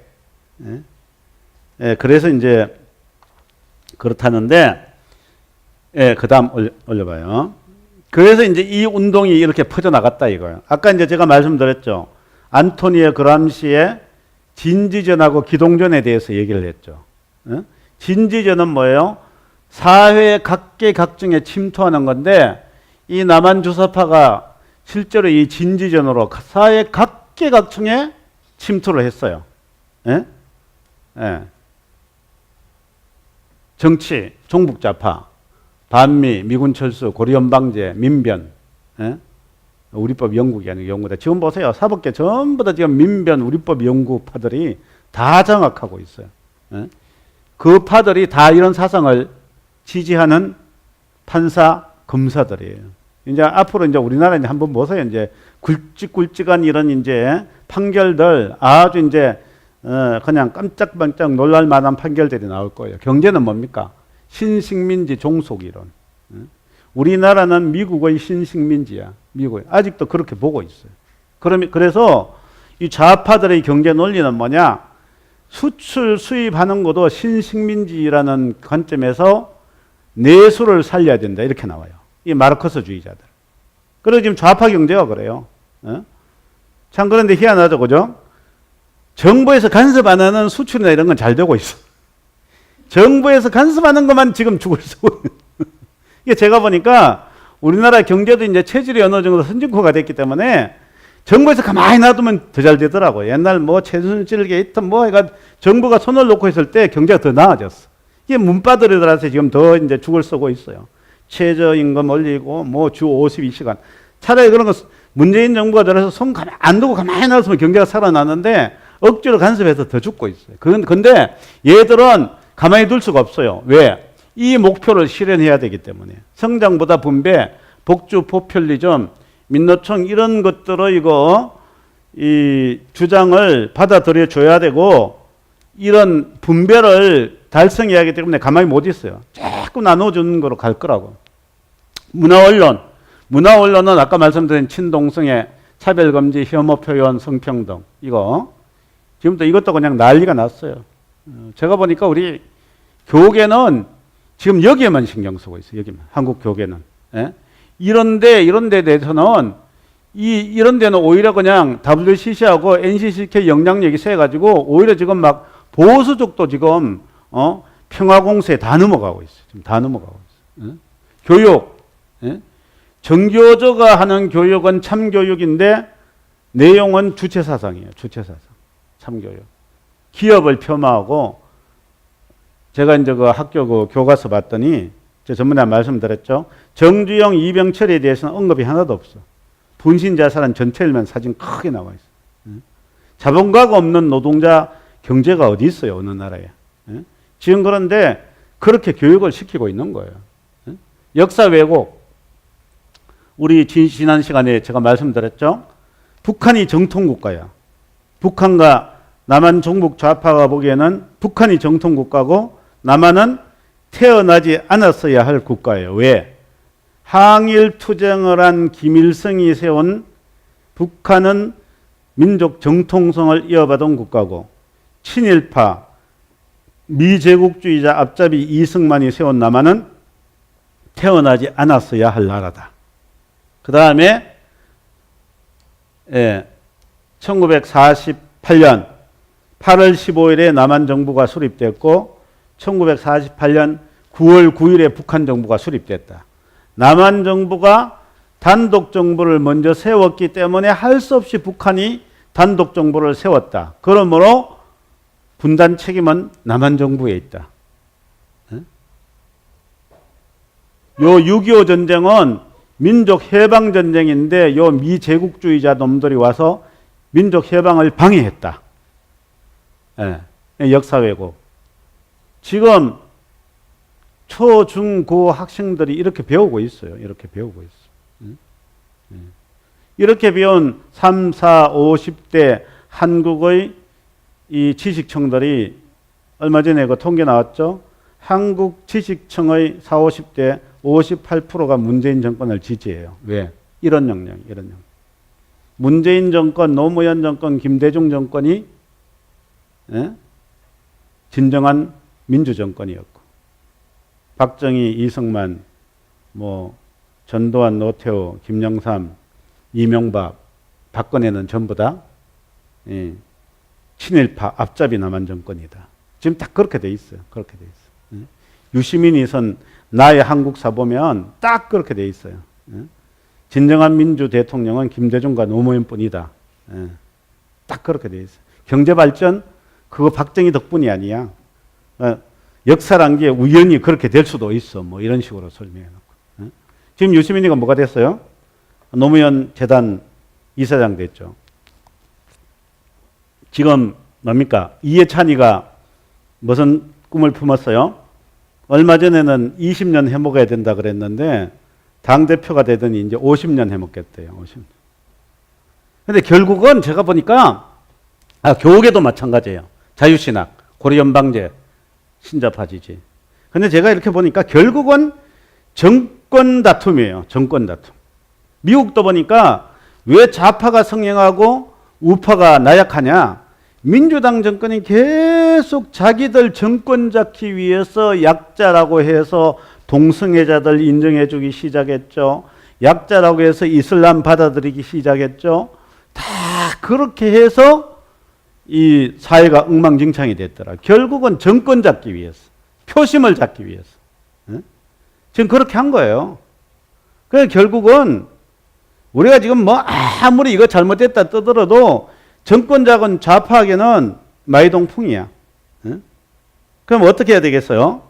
그래서 이제 그렇다는데 그 다음 올려봐요. 그래서 이제 이 운동이 이렇게 퍼져나갔다 이거예요. 아까 이제 제가 말씀드렸죠. 안토니오 그람시의 진지전하고 기동전에 대해서 얘기를 했죠. 진지전은 뭐예요? 사회 각계각층에 침투하는 건데 이 남한 주사파가 실제로 이 진지전으로 사회 각계각층에 침투를 했어요. 정치, 종북좌파, 반미, 미군 철수, 고리원 방제, 민변, 우리법 연구기 아니고 연구다. 지금 보세요. 사법계 전부 다 지금 민변, 우리법 연구파들이 다 장악하고 있어요. 그 파들이 다 이런 사상을 지지하는 판사, 검사들이에요. 이제 앞으로 이제 우리나라 이제 한번 보세요. 이제 굵직굵직한 이런 이제 판결들 아주 이제 그냥 깜짝깜짝 놀랄 만한 판결들이 나올 거예요. 경제는 뭡니까? 신식민지 종속이론. 우리나라는 미국의 신식민지야. 미국이 아직도 그렇게 보고 있어요. 그래서 이 좌파들의 경제 논리는 뭐냐? 수출 수입하는 것도 신식민지라는 관점에서 내수를 살려야 된다. 이렇게 나와요. 이 마르크스주의자들. 그래서 지금 좌파 경제가 그래요. 참 그런데 희한하죠. 그죠? 정부에서 간섭 안 하는 수출이나 이런 건 잘 되고 있어. 정부에서 간섭하는 것만 지금 죽을 쓰고. 이게 제가 보니까 우리나라 경제도 이제 체질이 어느 정도 선진국가 됐기 때문에 정부에서 가만히 놔두면 더 잘 되더라고요. 옛날 뭐 최순실 게이트 뭐 해가 정부가 손을 놓고 있을 때 경제가 더 나아졌어. 이게 문바들이들한테 지금 더 이제 죽을 쓰고 있어요. 최저임금 올리고 뭐 주 52시간. 차라리 그런 거 문재인 정부가 들어서 손 안 두고 가만히 놔두면 경제가 살아나는데 억지로 간섭해서 더 죽고 있어요. 근데 얘들은 가만히 둘 수가 없어요. 왜? 이 목표를 실현해야 되기 때문에. 성장보다 분배, 복주, 포퓰리즘, 민노총 이런 것들을 이 주장을 받아들여 줘야 되고 이런 분배를 달성해야 하기 때문에 가만히 못 있어요. 자꾸 나눠주는 거로 갈 거라고. 문화언론은 아까 말씀드린 친동성애, 차별금지, 혐오표현, 성평등 이거 지금도 이것도 그냥 난리가 났어요. 제가 보니까 우리 교계는 지금 여기에만 신경 쓰고 있어요. 여기만. 한국 교계는. 예? 이런 데 대해서는 이런 데는 오히려 그냥 WCC하고 NCCK 영향력이 세가지고 오히려 지금 막 보수 쪽도 지금 평화공세에 다 넘어가고 있어요. 지금 다 넘어가고 있어요. 예? 교육. 예? 정교조가 하는 교육은 참교육인데 내용은 주체사상이에요. 주체사상. 참교육. 기업을 폄하하고 제가 이제 그 학교 그 교과서 봤더니 제가 전번에 말씀드렸죠. 정주영, 이병철에 대해서는 언급이 하나도 없어. 분신자살은 전체일면 사진 크게 나와 있어. 자본가가 없는 노동자 경제가 어디 있어요? 어느 나라에. 지금 그런데 그렇게 교육을 시키고 있는 거예요. 역사 왜곡. 우리 지난 시간에 제가 말씀드렸죠. 북한이 정통국가야. 북한과 남한 종북 좌파가 보기에는 북한이 정통국가고 남한은 태어나지 않았어야 할 국가예요. 왜? 항일 투쟁을 한 김일성이 세운 북한은 민족 정통성을 이어받은 국가고 친일파 미제국주의자 앞잡이 이승만이 세운 남한은 태어나지 않았어야 할 나라다. 그 다음에 1948년 8월 15일에 남한 정부가 수립됐고 1948년 9월 9일에 북한 정부가 수립됐다. 남한 정부가 단독 정부를 먼저 세웠기 때문에 할 수 없이 북한이 단독 정부를 세웠다. 그러므로 분단 책임은 남한 정부에 있다. 요 6.25 전쟁은 민족 해방 전쟁인데 요 미제국주의자 놈들이 와서 민족 해방을 방해했다. 역사 왜곡. 지금 초, 중, 고 학생들이 이렇게 배우고 있어요. 이렇게 배우고 있어요. 이렇게 배운 3, 4, 50대 한국의 이 지식층들이 얼마 전에 그 통계 나왔죠. 한국 지식층의 4, 50대 58%가 문재인 정권을 지지해요. 왜? 이런 영향. 문재인 정권, 노무현 정권, 김대중 정권이 진정한 민주정권이었고 박정희, 이승만, 전두환, 노태우, 김영삼, 이명박, 박근혜는 전부 다 친일파 앞잡이 남한 정권이다. 지금 딱 그렇게 돼 있어요. 그렇게 돼 있어요. 유시민이 선 나의 한국사 보면 딱 그렇게 돼 있어요. 진정한 민주 대통령은 김대중과 노무현뿐이다. 딱 그렇게 돼 있어요. 경제 발전 그거 박정희 덕분이 아니야. 역사란 게 우연히 그렇게 될 수도 있어. 이런 식으로 설명해놓고. 지금 유시민이가 뭐가 됐어요? 노무현 재단 이사장 됐죠. 지금 뭡니까? 이해찬이가 무슨 꿈을 품었어요? 얼마 전에는 20년 해먹어야 된다 그랬는데 당대표가 되더니 이제 50년 해먹겠대요. 50년. 근데 결국은 제가 보니까 교계도 마찬가지예요. 자유신학, 고려연방제, 신자파지지. 근데 제가 이렇게 보니까 결국은 정권 다툼이에요. 정권 다툼. 미국도 보니까 왜 좌파가 성행하고 우파가 나약하냐? 민주당 정권이 계속 자기들 정권 잡기 위해서 약자라고 해서 동성애자들 인정해주기 시작했죠. 약자라고 해서 이슬람 받아들이기 시작했죠. 다 그렇게 해서 이 사회가 엉망진창이 됐더라. 결국은 정권 잡기 위해서, 표심을 잡기 위해서. 지금 그렇게 한 거예요. 그래서 결국은 우리가 지금 아무리 이거 잘못됐다 떠들어도 정권자건 좌파에게는 마이동풍이야. 그럼 어떻게 해야 되겠어요?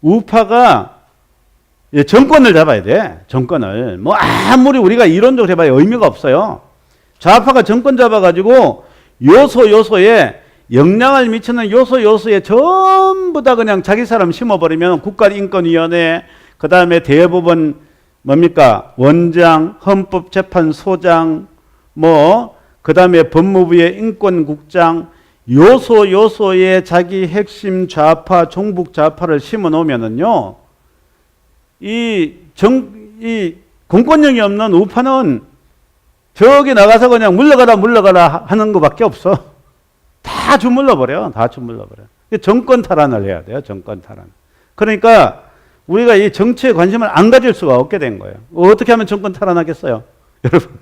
우파가 정권을 잡아야 돼. 정권을. 아무리 우리가 이론적으로 해봐야 의미가 없어요. 좌파가 정권 잡아가지고 요소에 영향을 미치는 요소에 전부 다 그냥 자기 사람 심어버리면 국가인권위원회, 그 다음에 대법원 원장, 헌법재판소장, 그 다음에 법무부의 인권국장, 요소에 자기 핵심 좌파, 종북 좌파를 심어 놓으면은요, 이 공권력이 없는 우파는 저기 나가서 그냥 물러가라 하는 것밖에 없어. 다 주물러버려. 정권 탈환을 해야 돼요. 정권 탈환. 그러니까 우리가 이 정치에 관심을 안 가질 수가 없게 된 거예요. 어떻게 하면 정권 탈환하겠어요? 여러분.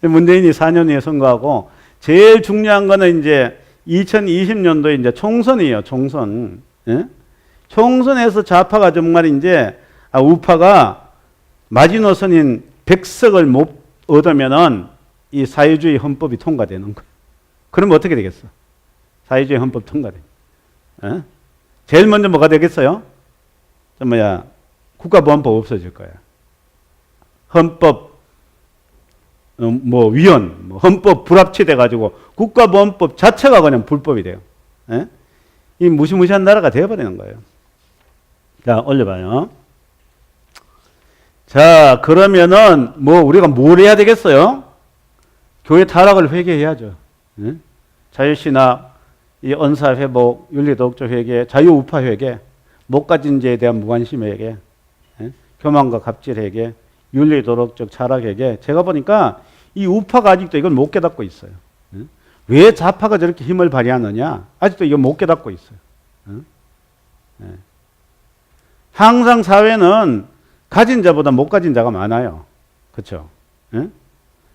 문재인이 4년 후에 선거하고 제일 중요한 거는 이제 2020년도에 이제 총선이에요. 총선. 예? 총선에서 좌파가 정말 이제 우파가 마지노선인 100석을 못 얻으면은 이 사회주의 헌법이 통과되는 거예요. 그러면 어떻게 되겠어? 사회주의 헌법 통과돼. 예? 제일 먼저 뭐가 되겠어요? 국가보안법 없어질 거야. 헌법 위헌, 헌법 불합치돼 가지고 국가보안법 자체가 그냥 불법이 돼요. 예? 이 무시무시한 나라가 되어버리는 거예요. 자, 올려봐요. 자, 그러면은 우리가 뭘 해야 되겠어요? 교회 타락을 회개해야죠. 예? 자유신학, 이 언사회복, 윤리도덕적 회개, 자유우파 회개, 못 가진 죄에 대한 무관심 회개, 예? 교만과 갑질 회개, 윤리도덕적 철학 회개. 제가 보니까 이 우파가 아직도 이걸 못 깨닫고 있어요. 예? 왜 좌파가 저렇게 힘을 발휘하느냐? 아직도 이걸 못 깨닫고 있어요. 예? 항상 사회는 가진 자보다 못 가진 자가 많아요. 그렇죠? 예?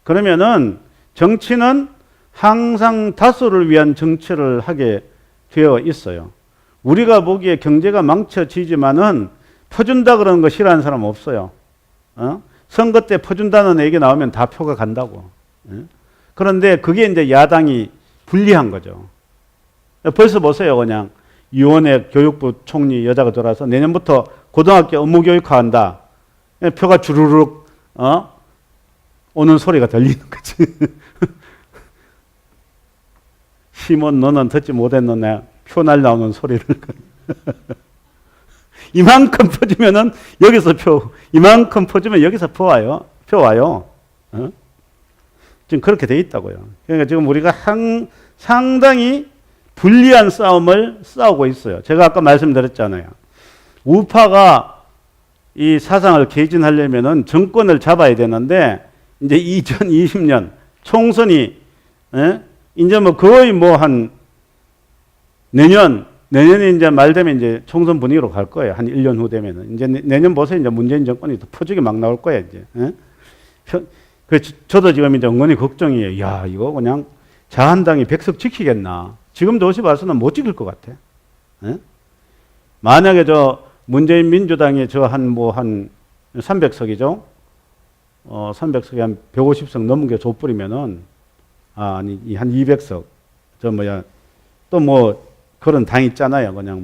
그러면은 정치는 항상 다수를 위한 정치를 하게 되어 있어요. 우리가 보기에 경제가 망쳐지지만은 퍼준다 그러는 거 싫어하는 사람 없어요. 선거 때 퍼준다는 얘기 나오면 다 표가 간다고. 예? 그런데 그게 이제 야당이 불리한 거죠. 벌써 보세요. 그냥 유원회 교육부 총리 여자가 들어와서 내년부터 고등학교 업무교육화한다. 표가 주르륵 오는 소리가 들리는 거지. 시몬 너는 듣지 못했느냐 표 날라오는 소리를. 이만큼 퍼주면은 여기서 표, 이만큼 퍼주면 여기서 표 와요. 지금 그렇게 돼 있다고요. 그러니까 지금 우리가 상당히 불리한 싸움을 싸우고 있어요. 제가 아까 말씀드렸잖아요. 우파가 이 사상을 개진하려면은 정권을 잡아야 되는데 이제 2020년 총선이 이제 거의 한 내년이 이제 말 되면 이제 총선 분위기로 갈 거예요. 한 1년 후 되면은. 이제 내년 보세요. 이제 문재인 정권이 더 퍼주게 막 나올 거예요. 이제. 그래서 저도 지금 이제 은근히 걱정이에요. 야, 이거 그냥 자한당이 100석 지키겠나. 지금 도시 봐서는 못 지킬 것 같아. 만약에 문재인 민주당이 한 300석이죠. 300석에 한 150석 넘은 게 족불이면은, 한 200석. 또 그런 당 있잖아요. 그냥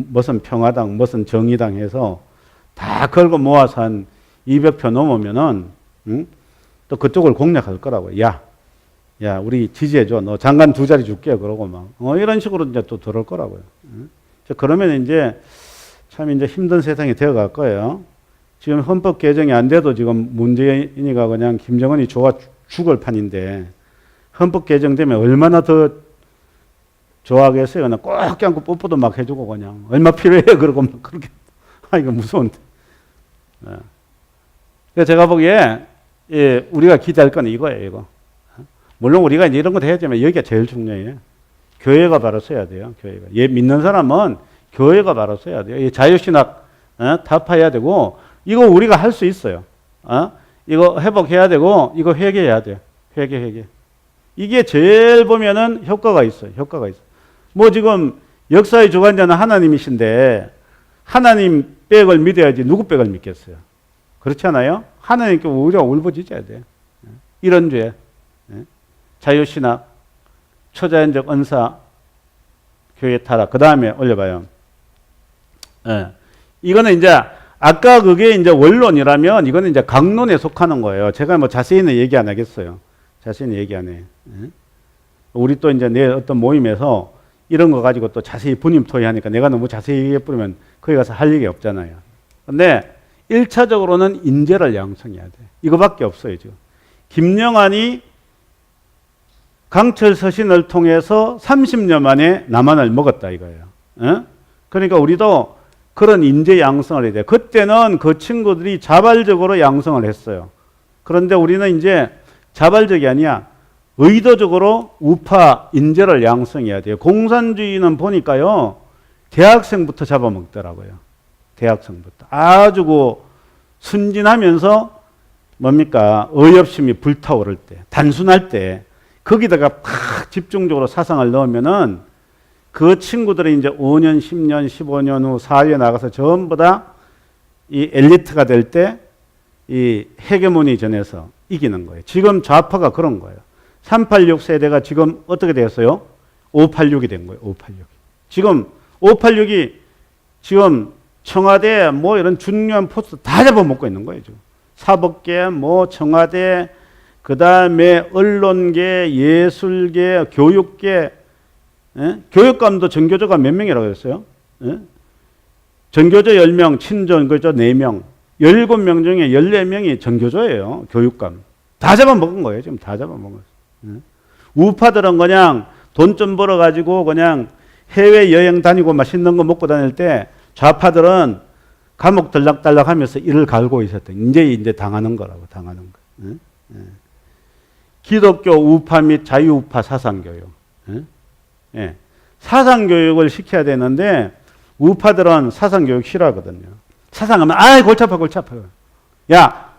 무슨 평화당, 무슨 정의당 해서 다 걸고 모아서 한 200표 넘으면은, 또 그쪽을 공략할 거라고. 야, 우리 지지해줘. 너 장관 2자리 줄게. 그러고 이런 식으로 이제 또 들어올 거라고요. 그러면 이제 참 이제 힘든 세상이 되어 갈 거예요. 지금 헌법 개정이 안 돼도 지금 문재인이가 그냥 김정은이 좋아 죽을 판인데 헌법 개정되면 얼마나 더 좋아하겠어요. 그냥 꼭 껴안고 뽀뽀도 막 해주고 그냥 얼마 필요해 그러고 막 그렇게 이거 무서운데. 그래서 제가 보기에 우리가 기대할 건 이거예요. 이거. 물론 우리가 이제 이런 거 해야지만 여기가 제일 중요해요. 교회가 바로 서야 돼요. 교회가. 믿는 사람은 교회가 바로 서야 돼요. 자유신학 타파해야 되고 이거 우리가 할 수 있어요. 이거 회복해야 되고 이거 회개해야 돼요. 회개. 이게 제일 보면은 효과가 있어요. 지금 역사의 주관자는 하나님이신데 하나님 백을 믿어야지 누구 백을 믿겠어요? 그렇지 않아요? 하나님께 우리가 울부짖어야 돼요. 이런 죄. 자유신학, 초자연적 언사, 교회 타락. 그 다음에 올려봐요. 이거는 이제 아까 그게 이제 원론이라면 이거는 이제 강론에 속하는 거예요. 제가 자세히는 얘기 안 하겠어요. 자세히는 얘기 안 해. 우리 또 이제 내 어떤 모임에서 이런 거 가지고 또 자세히 분임토의하니까 내가 너무 자세히 얘기해버리면 거기 가서 할 얘기 없잖아요. 근데 1차적으로는 인재를 양성해야 돼. 이거밖에 없어요, 지금. 김영환이 강철 서신을 통해서 30년 만에 남한을 먹었다 이거예요. 어? 그러니까 우리도 그런 인재 양성을 해야 돼요. 그때는 그 친구들이 자발적으로 양성을 했어요. 그런데 우리는 이제 자발적이 아니야. 의도적으로 우파 인재를 양성해야 돼요. 공산주의는 보니까요. 대학생부터 잡아먹더라고요. 대학생부터. 아주 그 순진하면서 뭡니까? 어이없음이 불타오를 때, 단순할 때 거기다가 팍 집중적으로 사상을 넣으면은 그 친구들이 이제 5년, 10년, 15년 후 사회에 나가서 전부 다 이 엘리트가 될 때 이 헤게모니 전에서 이기는 거예요. 지금 좌파가 그런 거예요. 386 세대가 지금 어떻게 되었어요? 586이 된 거예요. 586. 지금 586이 지금 청와대 뭐 이런 중요한 포스트 다 잡아먹고 있는 거예요. 지금 사법계, 뭐 청와대, 그 다음에 언론계, 예술계, 교육계, 예? 교육감도 전교조가 몇 명이라고 했어요? 예? 전교조 10명, 친전교조 4명, 17명 중에 14명이 전교조예요. 교육감. 다 잡아먹은 거예요. 지금 다 잡아먹었어요. 예? 우파들은 그냥 돈 좀 벌어가지고 그냥 해외여행 다니고 맛있는 거 먹고 다닐 때 좌파들은 감옥 들락달락 하면서 이를 갈고 있었대. 이제 당하는 거라고, 당하는 거. 예? 예. 기독교 우파 및 자유우파 사상교육. 예? 예. 사상교육을 시켜야 되는데 우파들은 사상교육 싫어하거든요. 사상하면 아이 골치 아파 골치 아파. 야,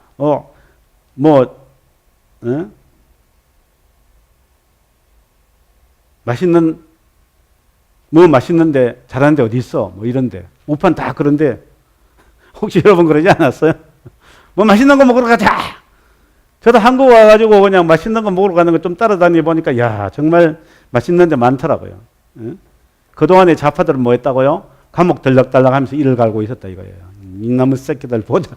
예? 맛있는데 잘하는데 어디 있어? 뭐 이런데 우파는 다 그런데 혹시 여러분 그러지 않았어요? 뭐 맛있는 거 먹으러 가자. 저도 한국 와가지고 그냥 맛있는 거 먹으러 가는 거 좀 따라다니 보니까 야 정말 맛있는 데 많더라고요. 예? 그동안에 좌파들은 뭐 했다고요? 감옥 들락달락 하면서 이를 갈고 있었다 이거예요. 이놈의 새끼들 보자.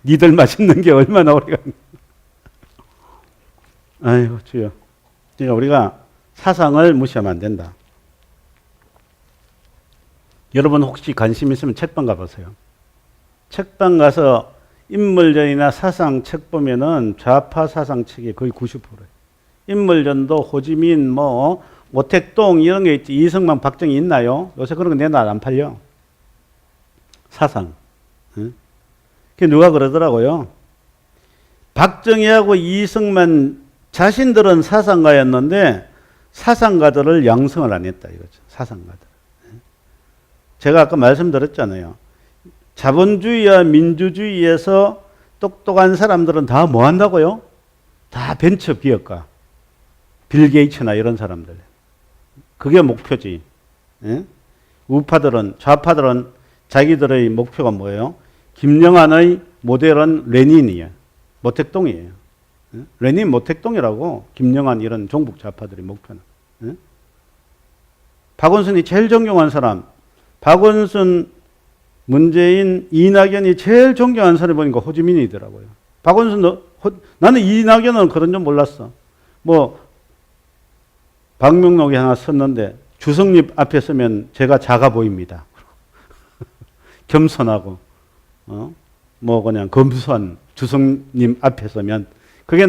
니들 맛있는 게 얼마나 오래 가는 아이고 주여. 그러니까 우리가 사상을 무시하면 안 된다. 여러분 혹시 관심 있으면 책방 가보세요. 책방 가서 인물전이나 사상 책 보면은 좌파 사상 책이 거의 90%예요. 인물전도 호지민, 모택동 이런 게 있지. 이승만, 박정희 있나요? 요새 그런 거 내놔 안 팔려. 사상. 응? 그 누가 그러더라고요. 박정희하고 이승만 자신들은 사상가였는데 사상가들을 양성을 안 했다 이거죠. 사상가들. 제가 아까 말씀드렸잖아요. 자본주의와 민주주의에서 똑똑한 사람들은 다 뭐 한다고요? 다 벤처 기업가. 빌 게이츠나 이런 사람들. 그게 목표지. 예? 우파들은, 좌파들은 자기들의 목표가 뭐예요? 김영한의 모델은 레닌이에요. 모택동이에요. 예? 레닌 모택동이라고 김영한 이런 종북 좌파들의 목표는. 예? 박원순이 제일 존경한 사람. 박원순, 문재인, 이낙연이 제일 존경한 사람이 보니까 호지민이더라고요. 나는 이낙연은 그런 줄 몰랐어. 방명록이 하나 썼는데 주석립 앞에 서면 제가 작아 보입니다. 겸손하고, 그냥 검소한 주석님 앞에 서면 그게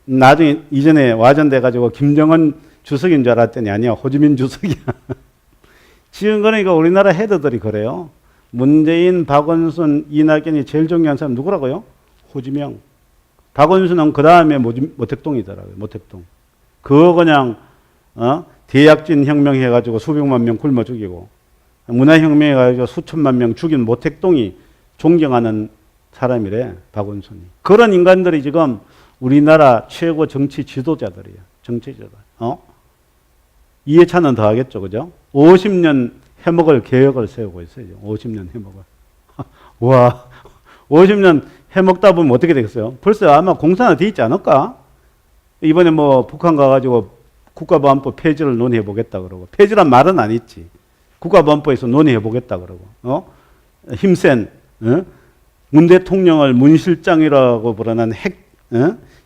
나중에 이전에 와전돼가지고 김정은 주석인 줄 알았더니 아니야. 호지민 주석이야. 지금 그러니까 우리나라 헤드들이 그래요. 문재인, 박원순, 이낙연이 제일 존경한 사람 누구라고요? 호지명. 박원순은 그 다음에 모택동이더라고요. 모택동. 그거 그냥 대약진 혁명 해가지고 수백만 명 굶어 죽이고 문화혁명 해가지고 수천만 명 죽인 모택동이 존경하는 사람이래. 박원순이. 그런 인간들이 지금 우리나라 최고 정치 지도자들이에요. 정치 지도자. 이해찬은 더 하겠죠. 그죠? 50년 해먹을 계획을 세우고 있어요. 50년 해먹을. 와, 50년 해먹다 보면 어떻게 되겠어요? 벌써 아마 공산화 돼 있지 않을까? 이번에 북한 가가지고 국가보안법 폐지를 논의해 보겠다 그러고. 폐지란 말은 안 있지. 국가보안법에서 논의해 보겠다 그러고. 힘센, 문 대통령을 문실장이라고 부르는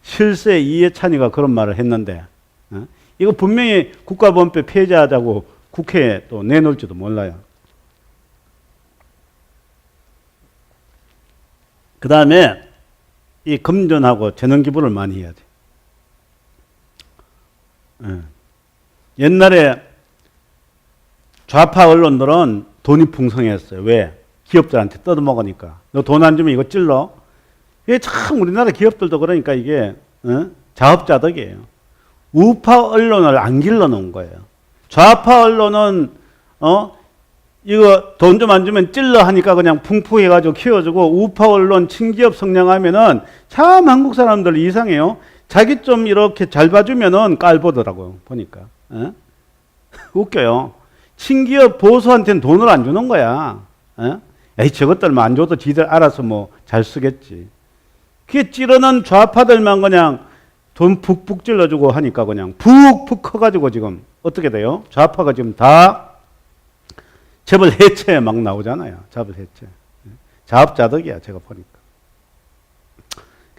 실세 이해찬이가 그런 말을 했는데, 이거 분명히 국가보안법 폐지하자고 국회에 또 내놓을지도 몰라요. 그 다음에 이 금전하고 재능 기부를 많이 해야 돼. 예. 옛날에 좌파 언론들은 돈이 풍성했어요. 왜? 기업들한테 뜯어먹으니까. 너 돈 안 주면 이거 찔러. 이게 참 우리나라 기업들도 그러니까 이게 자업자득이에요. 우파 언론을 안 길러놓은 거예요. 좌파 언론은 이거 돈 좀 안 주면 찔러 하니까 그냥 풍부해가지고 키워주고, 우파 언론 친기업 성장하면은 참 한국 사람들 이상해요. 자기 좀 이렇게 잘 봐주면은 깔보더라고요. 보니까. 웃겨요. 친기업 보수한테는 돈을 안 주는 거야. 에이, 저것들만 안 줘도 지들 알아서 뭐 잘 쓰겠지. 그게 찌르는 좌파들만 그냥 돈 푹푹 찔러주고 하니까 그냥 푹푹 커가지고 지금 어떻게 돼요? 좌파가 지금 다 재벌 해체에 막 나오잖아요. 재벌 해체. 자업자득이야, 제가 보니까.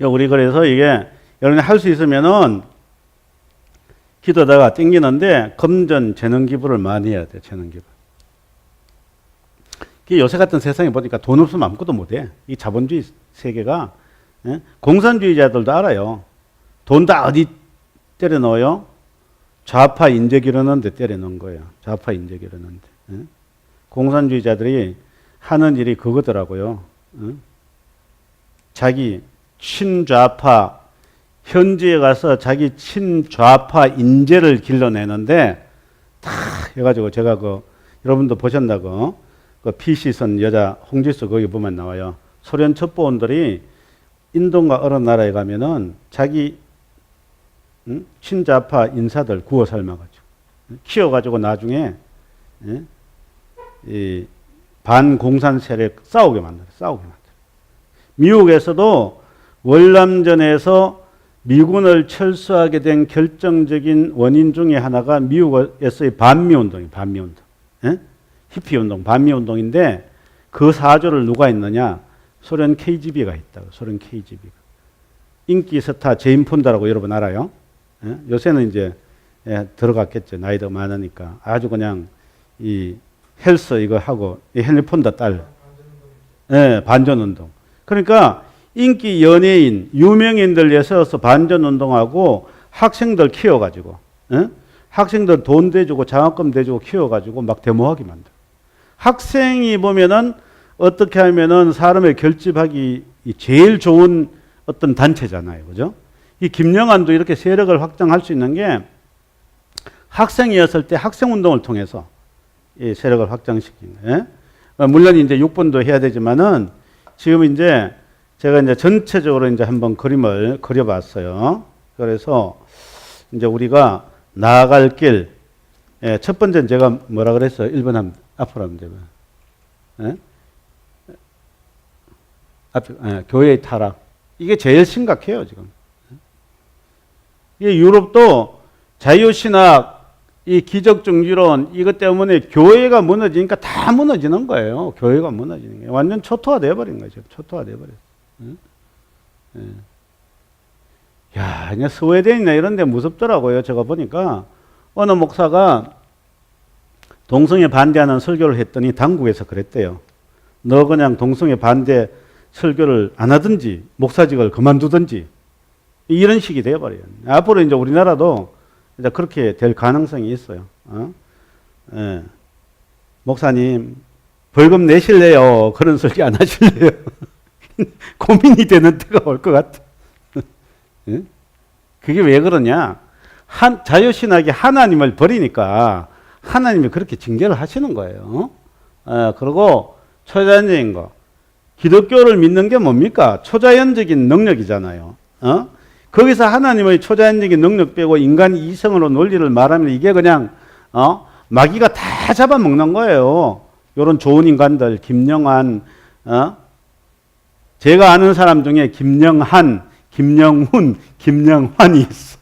우리 그래서 이게 여러분이 할 수 있으면은 기도다가 땡기는데 금전 재능 기부를 많이 해야 돼. 재능 기부. 요새 같은 세상에 보니까 돈 없으면 아무것도 못해. 이 자본주의 세계가, 공산주의자들도 알아요. 돈 다 어디 때려 넣어요? 좌파 인재 기르는 데 때려 넣은 거예요. 좌파 인재 기르는 데. 공산주의자들이 하는 일이 그거더라고요. 자기 친좌파 현지에 가서 자기 친좌파 인재를 길러내는데 다 해가지고 제가 여러분도 보셨나고 그 피시선 여자 홍지수 거기 보면 나와요. 소련 첩보원들이 인도가 어느 나라에 가면은 자기 친좌파 인사들 구워 삶아가지고 키워가지고 나중에 이 반공산 세력 싸우게 만들어. 미국에서도 월남전에서 미군을 철수하게 된 결정적인 원인 중에 하나가 미국에서의 반미운동이에요. 반미운동. 히피운동, 반미운동인데 그 사조를 누가 했느냐? 소련 KGB가 했다고. 소련 KGB가. 인기 스타 제인 폰다라고 여러분 알아요? 요새는 이제 들어갔겠죠. 나이도 많으니까. 아주 그냥 이 헬스 이거 하고 이 헨리 폰다 딸. 반전운동. 그러니까 인기 연예인, 유명인들 예서서 반전운동하고 학생들 키워가지고, 학생들 돈 대주고 장학금 대주고 키워가지고 막 데모하게 만들어. 학생이 보면은 어떻게 하면은 사람을 결집하기 제일 좋은 어떤 단체잖아요. 그죠? 이 김영환도 이렇게 세력을 확장할 수 있는 게 학생이었을 때 학생운동을 통해서 이 세력을 확장시킨 거예요. 물론 이제 6번도 해야 되지만은 지금 이제 제가 이제 전체적으로 이제 한번 그림을 그려봤어요. 그래서 이제 우리가 나아갈 길, 첫 번째는 제가 뭐라 그랬어요? 1번 하면, 앞으로 하면 되면. 교회의 타락. 이게 제일 심각해요, 지금. 이게 유럽도 자유신학, 이 기적중지론, 이것 때문에 교회가 무너지니까 다 무너지는 거예요. 교회가 무너지는 거예요. 완전 초토화 되어버린 거죠. 초토화 되어버렸어요. 야, 그냥 스웨덴이나 이런 데 무섭더라고요. 제가 보니까 어느 목사가 동성애 반대하는 설교를 했더니 당국에서 그랬대요. 너 그냥 동성애 반대 설교를 안 하든지 목사직을 그만두든지 이런 식이 되어버려요. 앞으로 이제 우리나라도 이제 그렇게 될 가능성이 있어요. 목사님 벌금 내실래요? 그런 설교 안 하실래요? 고민이 되는 때가 올 것 같아. 그게 왜 그러냐? 자유신학이 하나님을 버리니까 하나님이 그렇게 징계를 하시는 거예요. 그리고 초자연적인 거. 기독교를 믿는 게 뭡니까? 초자연적인 능력이잖아요. 거기서 하나님의 초자연적인 능력 빼고 인간이 이성으로 논리를 말하면 이게 그냥 마귀가 다 잡아먹는 거예요. 이런 좋은 인간들, 김영환, 제가 아는 사람 중에 김영한, 김영훈, 김영환이 있어.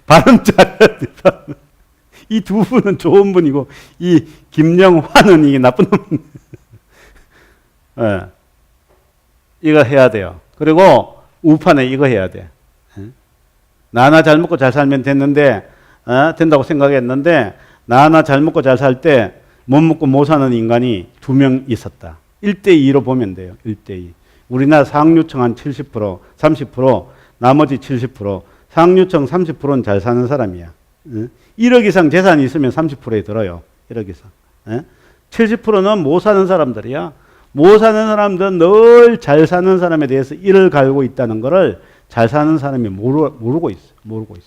발음 잘해야 돼. 이 두 분은 좋은 분이고 이 김영환은 이게 나쁜 놈. 이거 해야 돼요. 그리고 우판에 이거 해야 돼. 나나 잘 먹고 잘 살면 됐는데 된다고 생각했는데 나나 잘 먹고 잘 살 때 못 먹고 못 사는 인간이 2명 있었다. 1대2로 보면 돼요. 1대2. 우리나라 상류층 한 70%, 30%, 나머지 70%, 상류층 30%는 잘 사는 사람이야. 1억 이상 재산이 있으면 30%에 들어요. 1억 이상. 70%는 못 사는 사람들이야. 못 사는 사람들은 늘 잘 사는 사람에 대해서 이를 갈고 있다는 것을 잘 사는 사람이 모르고 있어. 모르고 있어.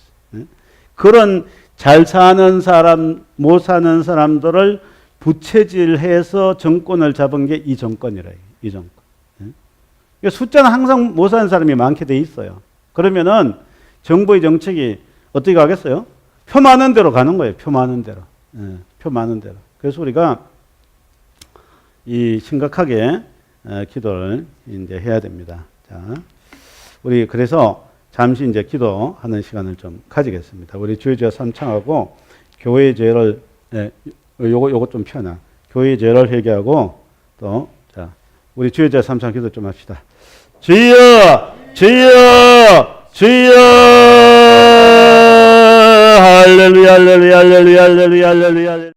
그런 잘 사는 사람, 못 사는 사람들을 부채질해서 정권을 잡은 게 이 정권이래요. 이 정권. 그러니까 숫자는 항상 못 사는 사람이 많게 돼 있어요. 그러면은 정부의 정책이 어떻게 가겠어요? 표 많은 대로 가는 거예요. 표 많은 대로. 표 많은 대로. 그래서 우리가 이 심각하게 기도를 이제 해야 됩니다. 자, 우리 그래서 잠시 이제 기도하는 시간을 좀 가지겠습니다. 우리 주의주여 삼창하고 교회의 죄를 요거 좀 펴놔. 교회의 죄를 회개하고 또 자, 우리 주의주여 삼창 기도 좀 합시다. 주여, 주여, 주여, 할렐루야, 할렐루야, 할렐루야, 할렐루야, 할렐루야.